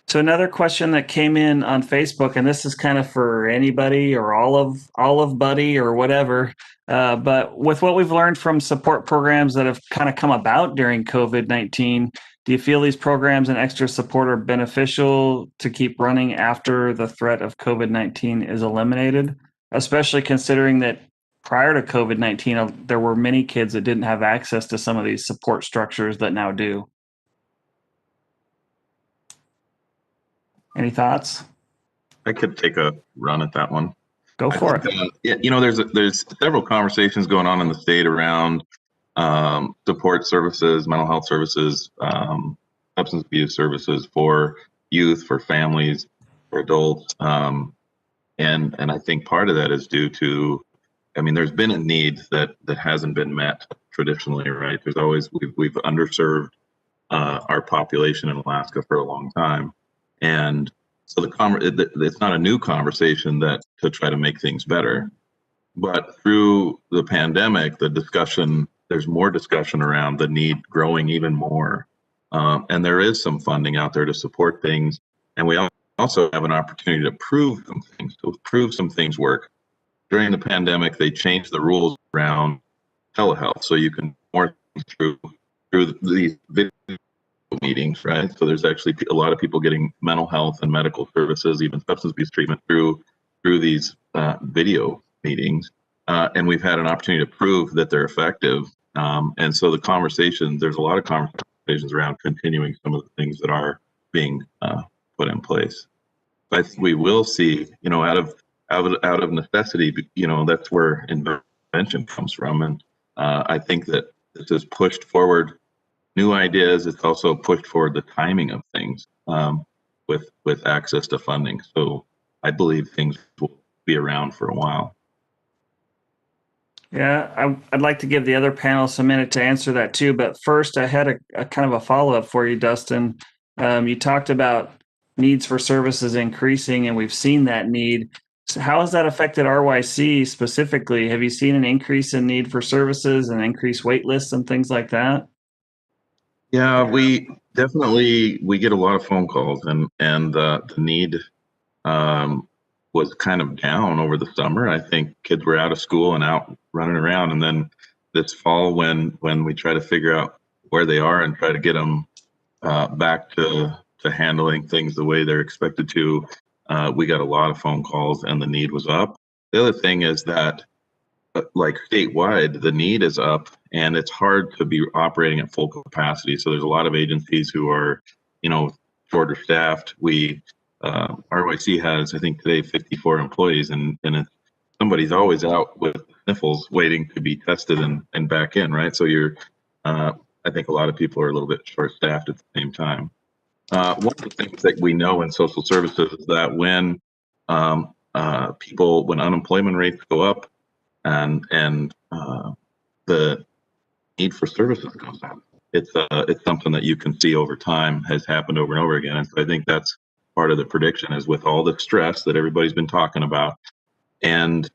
So another question that came in on Facebook, and this is kind of for anybody or all of Buddy or whatever, but with what we've learned from support programs that have kind of come about during COVID-19, do you feel these programs and extra support are beneficial to keep running after the threat of COVID-19 is eliminated, especially considering that prior to COVID-19, there were many kids that didn't have access to some of these support structures that now do? Any thoughts? I could take a run at that one. Go for it. There's several conversations going on in the state around support services, mental health services, substance abuse services for youth, for families, for adults, and I think part of that is due to, there's been a need that hasn't been met traditionally, right? There's always we've underserved our population in Alaska for a long time. And so it's not a new conversation to try to make things better. But through the pandemic, there's more discussion around the need growing even more. And there is some funding out there to support things. And we also have an opportunity to prove some things work. During the pandemic, they changed the rules around telehealth. So you can more through these video meetings, right? So there's actually a lot of people getting mental health and medical services, even substance abuse treatment through these video meetings. And we've had an opportunity to prove that they're effective. And so there's a lot of conversations around continuing some of the things that are being put in place. But I think we will see, out of necessity, that's where invention comes from. And I think that this has pushed forward new ideas. It's also pushed forward the timing of things with access to funding. So I believe things will be around for a while. Yeah, I'd like to give the other panelists a minute to answer that too. But first, I had a kind of a follow-up for you, Dustin. You talked about needs for services increasing, and we've seen that need. So how has that affected RYC specifically? Have you seen an increase in need for services and increased wait lists and things like that? Yeah, we definitely get a lot of phone calls, and the need was kind of down over the summer. I think kids were out of school and out running around, and then this fall, when we try to figure out where they are and try to get them back to handling things the way they're expected to, we got a lot of phone calls, and the need was up. The other thing is that, like statewide, the need is up, and it's hard to be operating at full capacity. So there's a lot of agencies who are, shorter staffed. RYC has, I think today, 54 employees, and somebody's always out with sniffles waiting to be tested and back in, right? So I think a lot of people are a little bit short staffed at the same time. One of the things that we know in social services is that when unemployment rates go up, and the need for services goes up, it's something that you can see over time has happened over and over again. And so I think that's part of the prediction, is with all the stress that everybody's been talking about, and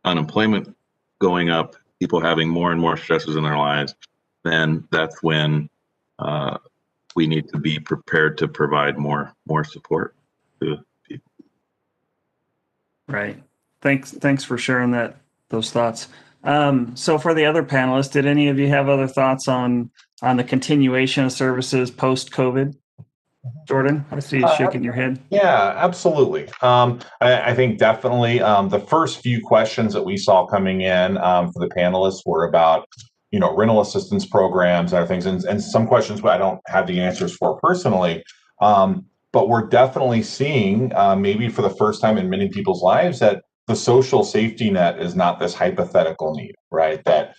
unemployment going up, people having more and more stresses in their lives, then that's when we need to be prepared to provide more support to people. Right. Thanks for sharing those thoughts. So for the other panelists, did any of you have other thoughts on the continuation of services post-COVID? Jordan, I see you shaking your head. Yeah, absolutely. I think definitely the first few questions that we saw coming in for the panelists were about, rental assistance programs and other things, and some questions I don't have the answers for personally. But we're definitely seeing, maybe for the first time in many people's lives, that the social safety net is not this hypothetical need, right? That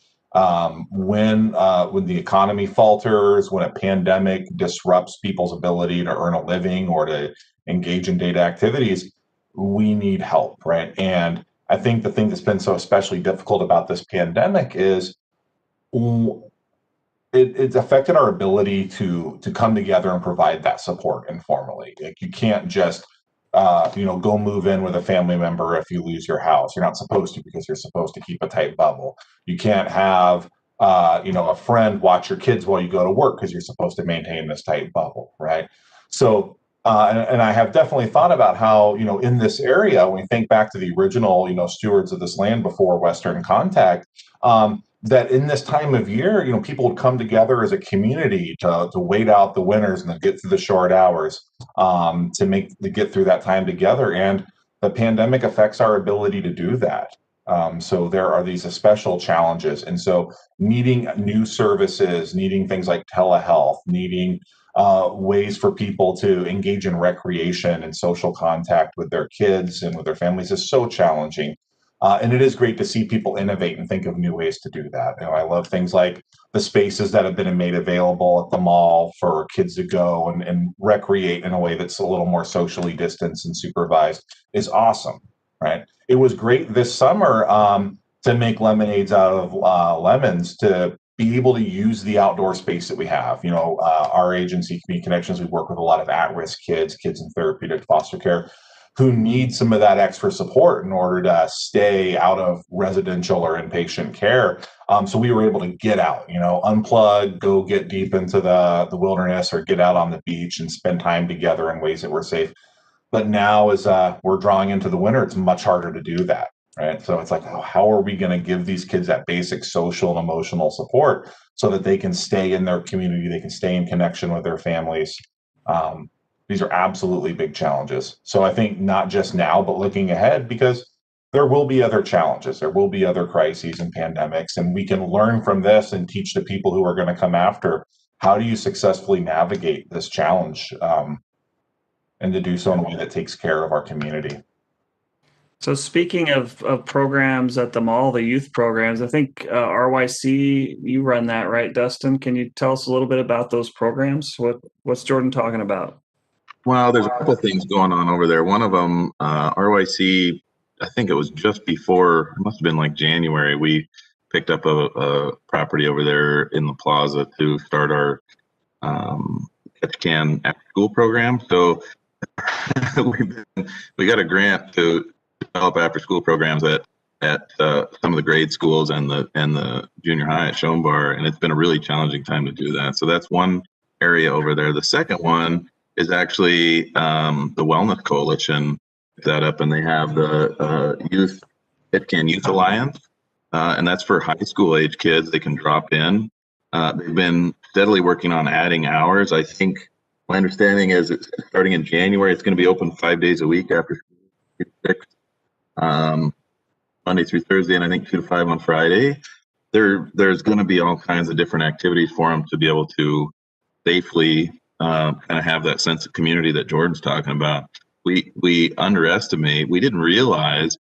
when the economy falters, when a pandemic disrupts people's ability to earn a living or to engage in data activities, we need help, right? And I think the thing that's been so especially difficult about this pandemic is it's affected our ability to come together and provide that support informally. Like, you can't just go move in with a family member if you lose your house. You're not supposed to, because you're supposed to keep a tight bubble. You can't have a friend watch your kids while you go to work because you're supposed to maintain this tight bubble, right? So and I have definitely thought about how, in this area, when we think back to the original, stewards of this land before Western contact, that in this time of year, people would come together as a community to wait out the winters and then get through the short hours, to get through that time together. And the pandemic affects our ability to do that. So there are these special challenges. And so needing new services, needing things like telehealth, needing ways for people to engage in recreation and social contact with their kids and with their families is so challenging. And it is great to see people innovate and think of new ways to do that. I love things like the spaces that have been made available at the mall for kids to go and recreate in a way that's a little more socially distanced and supervised is awesome, right? It was great this summer to make lemonades out of lemons, to be able to use the outdoor space that we have. Our agency, Community Connections, we work with a lot of at-risk kids in therapeutic foster care, who need some of that extra support in order to stay out of residential or inpatient care. So we were able to get out, unplug, go get deep into the wilderness, or get out on the beach and spend time together in ways that were safe. But now, as we're drawing into the winter, it's much harder to do that, right? So it's like, how are we going to give these kids that basic social and emotional support so that they can stay in their community, they can stay in connection with their families? These are absolutely big challenges. So I think not just now, but looking ahead, because there will be other challenges, there will be other crises and pandemics, and we can learn from this and teach the people who are going to come after, how do you successfully navigate this challenge, and to do so in a way that takes care of our community. So speaking of programs at the mall, the youth programs, I think RYC, you run that, right, Dustin? Can you tell us a little bit about those programs? What's Jordan talking about? Well, there's a couple things going on over there. One of them, RYC, I think it was just before, it must have been like January, we picked up a property over there in the plaza to start our Catch Can after school program. So we got a grant to develop after school programs at some of the grade schools and the junior high at Schoenbar, and it's been a really challenging time to do that. So that's one area over there. The second one is actually the Wellness Coalition set up, and they have the Catch Can Youth Alliance, and that's for high school age kids. They can drop in. They've been steadily working on adding hours. I think my understanding is it's starting in January. It's going to be open 5 days a week after school, Monday through Thursday, and I think 2 to 5 on Friday. There's going to be all kinds of different activities for them to be able to safely kind of have that sense of community that Jordan's talking about. We underestimate, we didn't realize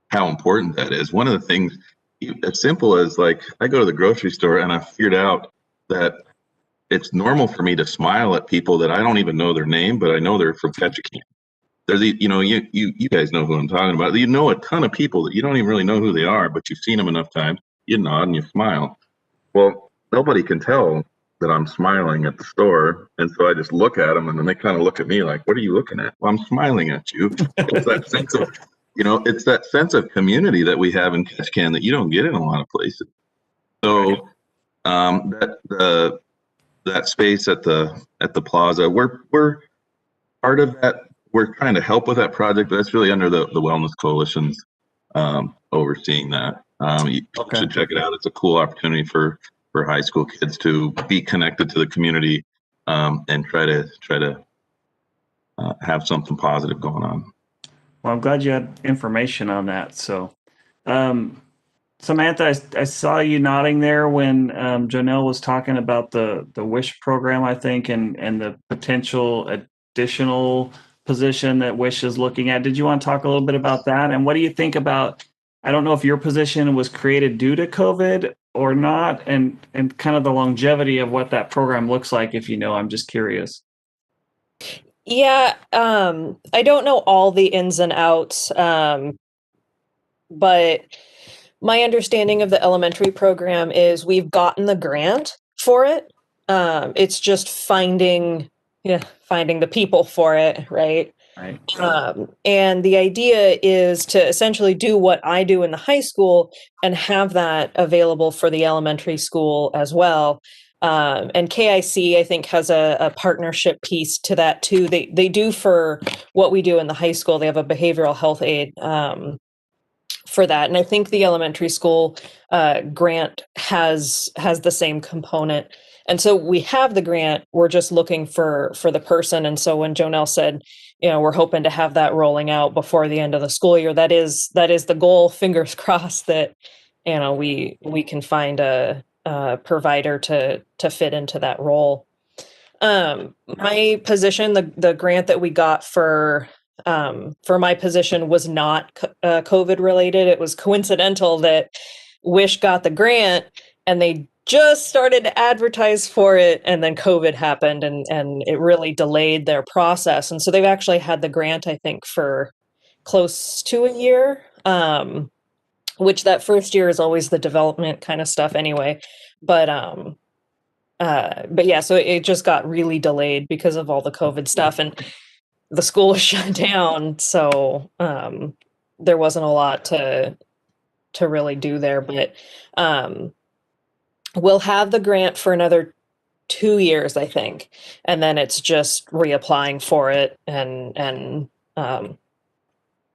how important that is. One of the things as simple as, like, I go to the grocery store and I figured out that it's normal for me to smile at people that I don't even know their name, but I know they're from Catch Can. There's you guys know who I'm talking about. You know a ton of people that you don't even really know who they are, but you've seen them enough times. You nod and you smile. Well, nobody can tell that I'm smiling at the store, and so I just look at them, and then they kind of look at me like, "What are you looking at?" Well, I'm smiling at you. It's that sense of, it's that sense of community that we have in Catch Can that you don't get in a lot of places. So that space at the plaza, we're part of that. We're trying to help with that project, but that's really under the Wellness Coalition's overseeing that. You should check it out. It's a cool opportunity for high school kids to be connected to the community, and try to have something positive going on. Well, I'm glad you had information on that. So, Samantha, I saw you nodding there when JoNell was talking about the WISH program, I think, and the potential additional position that WISH is looking at. Did you want to talk a little bit about that? And what do you think about, I don't know if your position was created due to COVID or not, and kind of the longevity of what that program looks like, if you know. I'm just curious. Yeah, I don't know all the ins and outs, but my understanding of the elementary program is we've gotten the grant for it. It's just finding the people for it, right? Right. And the idea is to essentially do what I do in the high school and have that available for the elementary school as well. And KIC, I think, has a partnership piece to that too. They do for what we do in the high school. They have a behavioral health aid for that, and I think the elementary school grant has the same component. And so we have the grant. We're just looking for the person. And so when JoNell said, we're hoping to have that rolling out before the end of the school year, that is the goal. Fingers crossed that we can find a provider to fit into that role. My position, the grant that we got for my position was not COVID related. It was coincidental that Wish got the grant and they just started to advertise for it, and then COVID happened, and it really delayed their process. And so they've actually had the grant, I think, for close to a year. Which that first year is always the development kind of stuff anyway. But yeah, so it just got really delayed because of all the COVID stuff, and the school was shut down. So there wasn't a lot to really do there. But we'll have the grant for another 2 years, I think, and then it's just reapplying for it and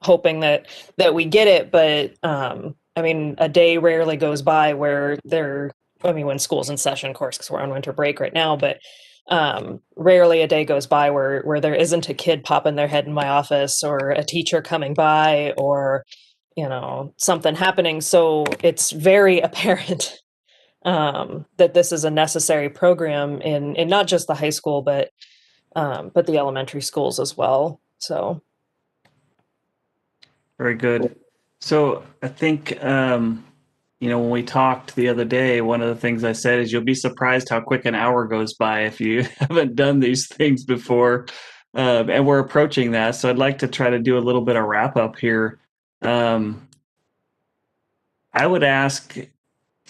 hoping that we get it. But I mean, a day rarely goes by where when school's in session, of course, because we're on winter break right now, but rarely a day goes by where there isn't a kid popping their head in my office, or a teacher coming by, or something happening. So it's very apparent that this is a necessary program in not just the high school, but the elementary schools as well. So Very good. So I think, when we talked the other day, one of the things I said is you'll be surprised how quick an hour goes by if you haven't done these things before. And we're approaching that. So I'd like to try to do a little bit of wrap up here. I would ask,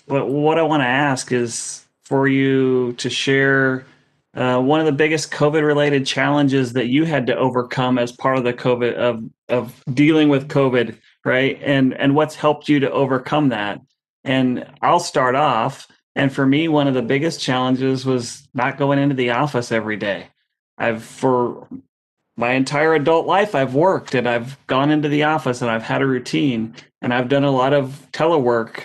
what I want to ask is for you to share one of the biggest COVID related challenges that you had to overcome as part of the COVID of dealing with COVID, right? And what's helped you to overcome that. And I'll start off. And for me, one of the biggest challenges was not going into the office every day. For my entire adult life, I've worked and I've gone into the office and I've had a routine, and I've done a lot of telework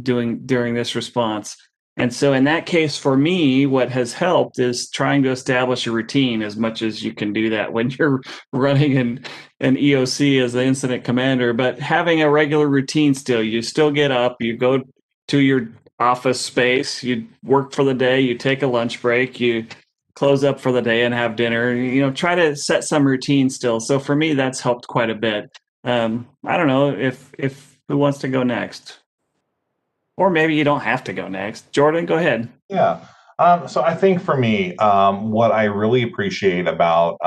during this response. And so in that case, for me, what has helped is trying to establish a routine as much as you can do that when you're running an EOC as the incident commander, but having a regular routine still. You still get up, you go to your office space, you work for the day, you take a lunch break, you close up for the day and have dinner, try to set some routine still. So for me, that's helped quite a bit. I don't know if who wants to go next, or maybe you don't have to go next. Jordan, go ahead. Yeah. So I think for me, what I really appreciate about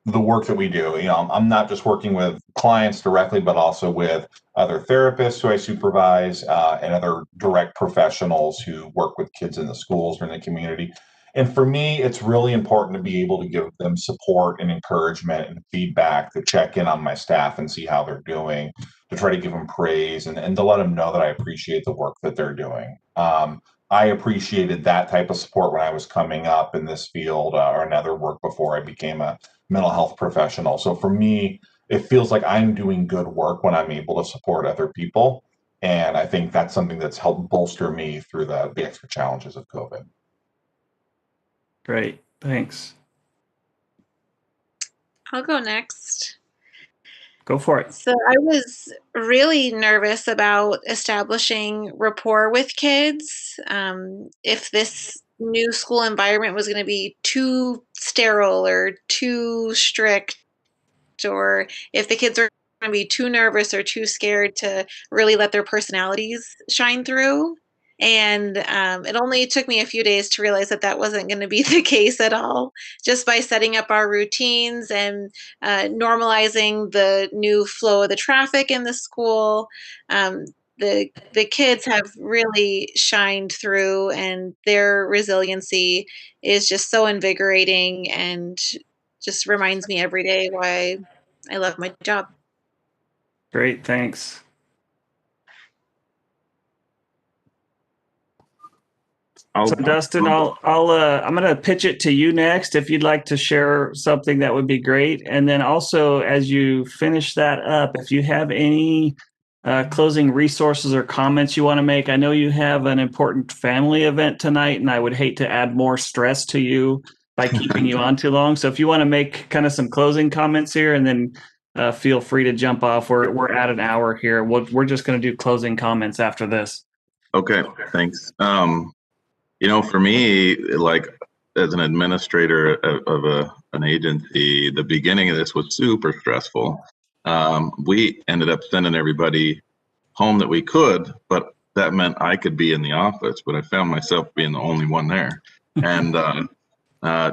the work that we do, I'm not just working with clients directly, but also with other therapists who I supervise and other direct professionals who work with kids in the schools or in the community. And for me, it's really important to be able to give them support and encouragement and feedback, to check in on my staff and see how they're doing, to try to give them praise and to let them know that I appreciate the work that they're doing. I appreciated that type of support when I was coming up in this field or another work before I became a mental health professional. So for me, it feels like I'm doing good work when I'm able to support other people. And I think that's something that's helped bolster me through the extra challenges of COVID. Great. Thanks. I'll go next. Go for it. So I was really nervous about establishing rapport with kids. If this new school environment was going to be too sterile or too strict, or if the kids are going to be too nervous or too scared to really let their personalities shine through. And it only took me a few days to realize that that wasn't going to be the case at all, just by setting up our routines and normalizing the new flow of the traffic in the school. The kids have really shined through, and their resiliency is just so invigorating and just reminds me every day why I love my job. Great, thanks. So Dustin, I'm going to pitch it to you next. If you'd like to share something, that would be great. And then also, as you finish that up, if you have any closing resources or comments you want to make, I know you have an important family event tonight, and I would hate to add more stress to you by keeping you on too long. So if you want to make kind of some closing comments here, and then feel free to jump off. We're at an hour here. We're just going to do closing comments after this. Okay, thanks. For me, like as an administrator of an agency, the beginning of this was super stressful. We ended up sending everybody home that we could, but that meant I could be in the office, but I found myself being the only one there. And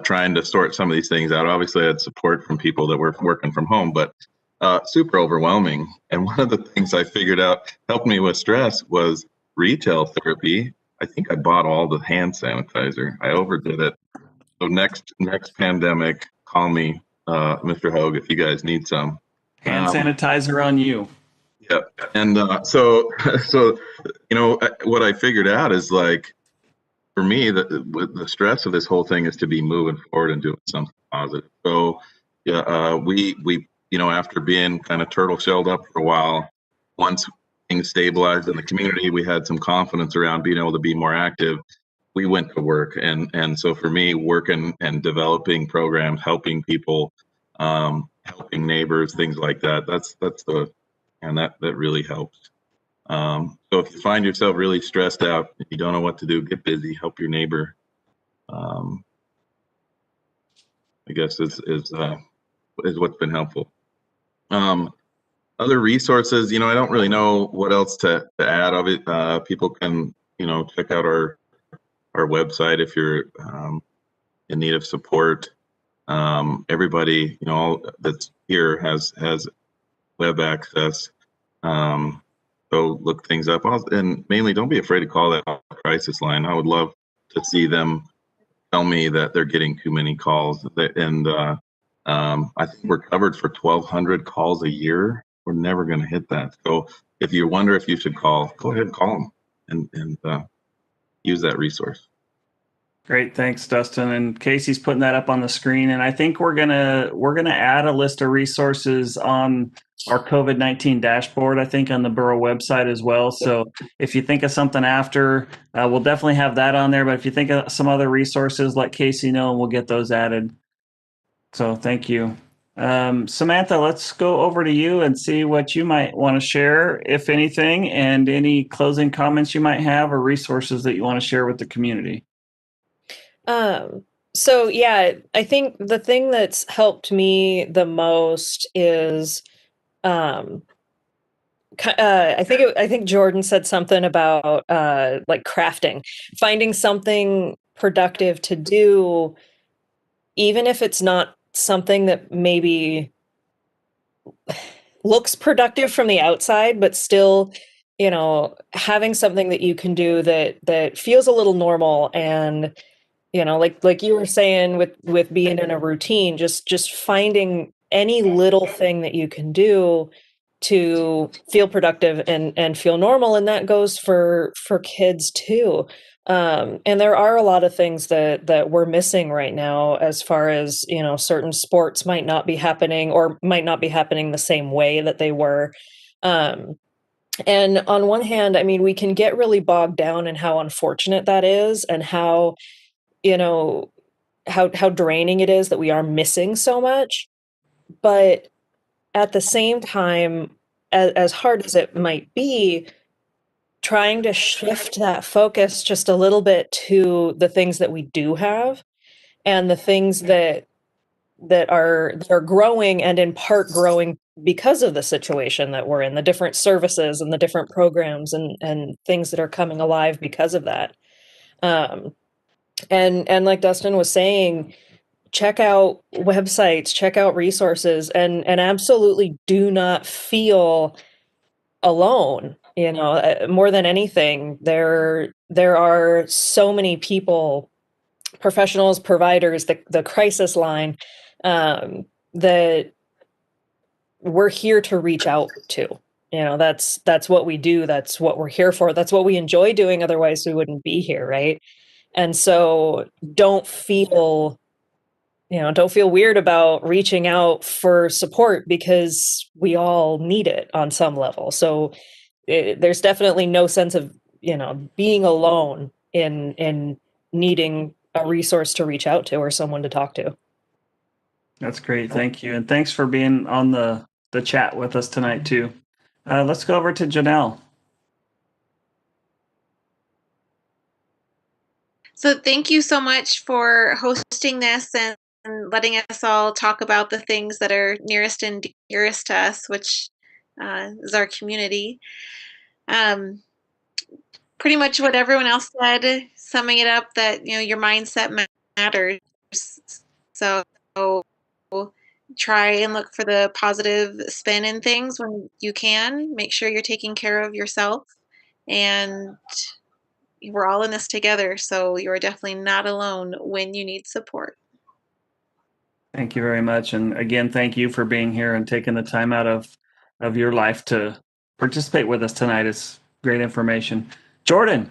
trying to sort some of these things out. Obviously, I had support from people that were working from home, but super overwhelming. And one of the things I figured out helped me with stress was retail therapy. I think I bought all the hand sanitizer. I overdid it. So next pandemic, call me, Mr. Hogue, if you guys need some. Hand sanitizer on you. Yep. And so what I figured out is, like, for me, the stress of this whole thing is to be moving forward and doing something positive. So we after being kind of turtle shelled up for a while, once things stabilized in the community, we had some confidence around being able to be more active. We went to work, and so for me, working and developing programs, helping people, helping neighbors, things like that. That really helps. So if you find yourself really stressed out, if you don't know what to do, get busy, help your neighbor. I guess is what's been helpful. Other resources, I don't really know what else to add of it. People can, check out our website if you're in need of support. Everybody, all that's here has web access. So look things up, and mainly don't be afraid to call that crisis line. I would love to see them tell me that they're getting too many calls, and I think we're covered for 1,200 calls a year. We're never going to hit that. So if you wonder if you should call, go ahead and call them and use that resource. Great, thanks, Dustin. And Casey's putting that up on the screen. And I think we're gonna add a list of resources on our COVID-19 dashboard, I think, on the borough website as well. So if you think of something after, we'll definitely have that on there. But if you think of some other resources, let Casey know, and we'll get those added. So thank you. Samantha, let's go over to you and see what you might want to share, if anything, and any closing comments you might have or resources that you want to share with the community. So yeah, I think the thing that's helped me the most is, I think Jordan said something about, like crafting, finding something productive to do, even if it's not something that maybe looks productive from the outside, but still, having something that you can do that feels a little normal. And like you were saying with being in a routine, just finding any little thing that you can do to feel productive and feel normal. And that goes for kids too. And there are a lot of things that we're missing right now, as far as, certain sports might not be happening, or might not be happening the same way that they were. And on one hand, I mean, we can get really bogged down in how unfortunate that is, and how draining it is that we are missing so much. But at the same time, as hard as it might be, trying to shift that focus just a little bit to the things that we do have, and the things that that are growing, and in part growing because of the situation that we're in, the different services and the different programs and things that are coming alive because of that. And like Dustin was saying, check out websites, check out resources, and absolutely do not feel alone. You know, more than anything, there are so many people, professionals, providers, the crisis line, that we're here to reach out to. You know, that's what we do. That's what we're here for. That's what we enjoy doing. Otherwise, we wouldn't be here, right? And so don't feel weird about reaching out for support, because we all need it on some level. So there's definitely no sense of, being alone in needing a resource to reach out to or someone to talk to. That's great. Thank you. And thanks for being on the chat with us tonight too. Let's go over to JoNell. So thank you so much for hosting this and letting us all talk about the things that are nearest and dearest to us, which is our community. Pretty much what everyone else said, summing it up, that your mindset matters. So try and look for the positive spin in things when you can. Make sure you're taking care of yourself, and we're all in this together. So you're definitely not alone when you need support. Thank you very much. And again, thank you for being here and taking the time out of your life to participate with us tonight. It's great information. Jordan.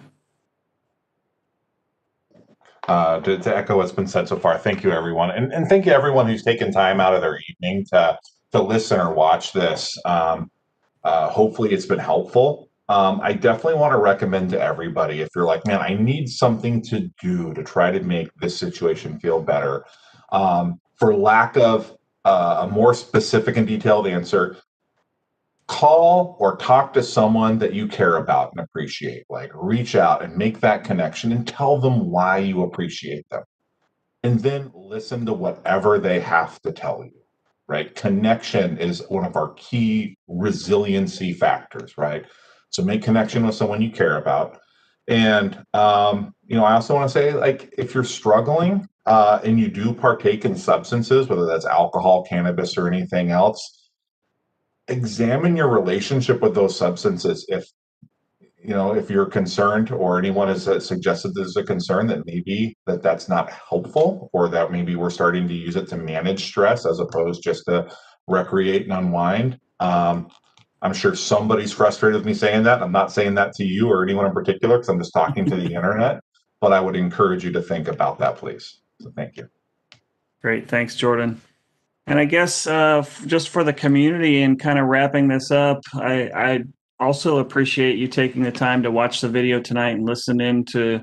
To echo what's been said so far, thank you, everyone. And thank you, everyone who's taken time out of their evening to listen or watch this. Hopefully it's been helpful. I definitely want to recommend to everybody, if you're like, man, I need something to do to try to make this situation feel better. For lack of a more specific and detailed answer, call or talk to someone that you care about and appreciate. Like, reach out and make that connection and tell them why you appreciate them. And then listen to whatever they have to tell you, right? Connection is one of our key resiliency factors, right? So make connection with someone you care about. And, I also want to say, like, if you're struggling and you do partake in substances, whether that's alcohol, cannabis, or anything else, examine your relationship with those substances. If you're concerned, or anyone has suggested there's a concern that maybe that's not helpful, or that maybe we're starting to use it to manage stress as opposed just to recreate and unwind. I'm sure somebody's frustrated with me saying that. I'm not saying that to you or anyone in particular, because I'm just talking to the internet, but I would encourage you to think about that, please. So thank you. Great. Thanks, Jordan. And I guess just for the community and kind of wrapping this up, I also appreciate you taking the time to watch the video tonight and listen in to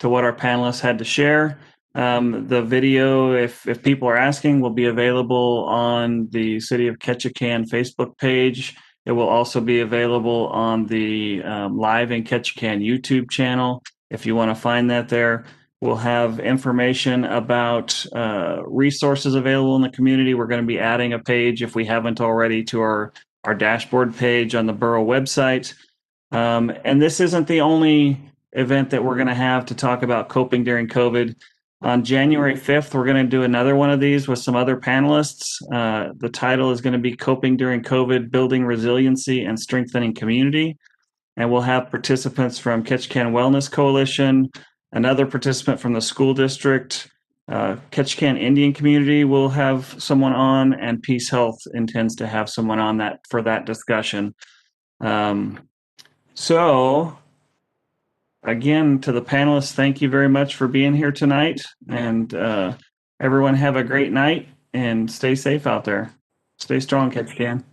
what our panelists had to share. The video, if people are asking, will be available on the City of Ketchikan Facebook page. It will also be available on the Live in Ketchikan YouTube channel, if you want to find that there. We'll have information about resources available in the community. We're going to be adding a page, if we haven't already, to our dashboard page on the borough website. And this isn't the only event that we're going to have to talk about coping during COVID. On January 5th, we're going to do another one of these with some other panelists. The title is going to be Coping During COVID, Building Resiliency and Strengthening Community. And we'll have participants from Ketchikan Wellness Coalition, another participant from the school district, Ketchikan Indian community will have someone on, and Peace Health intends to have someone on that for that discussion. So again, to the panelists, thank you very much for being here tonight, and everyone have a great night and stay safe out there. Stay strong, Ketchikan.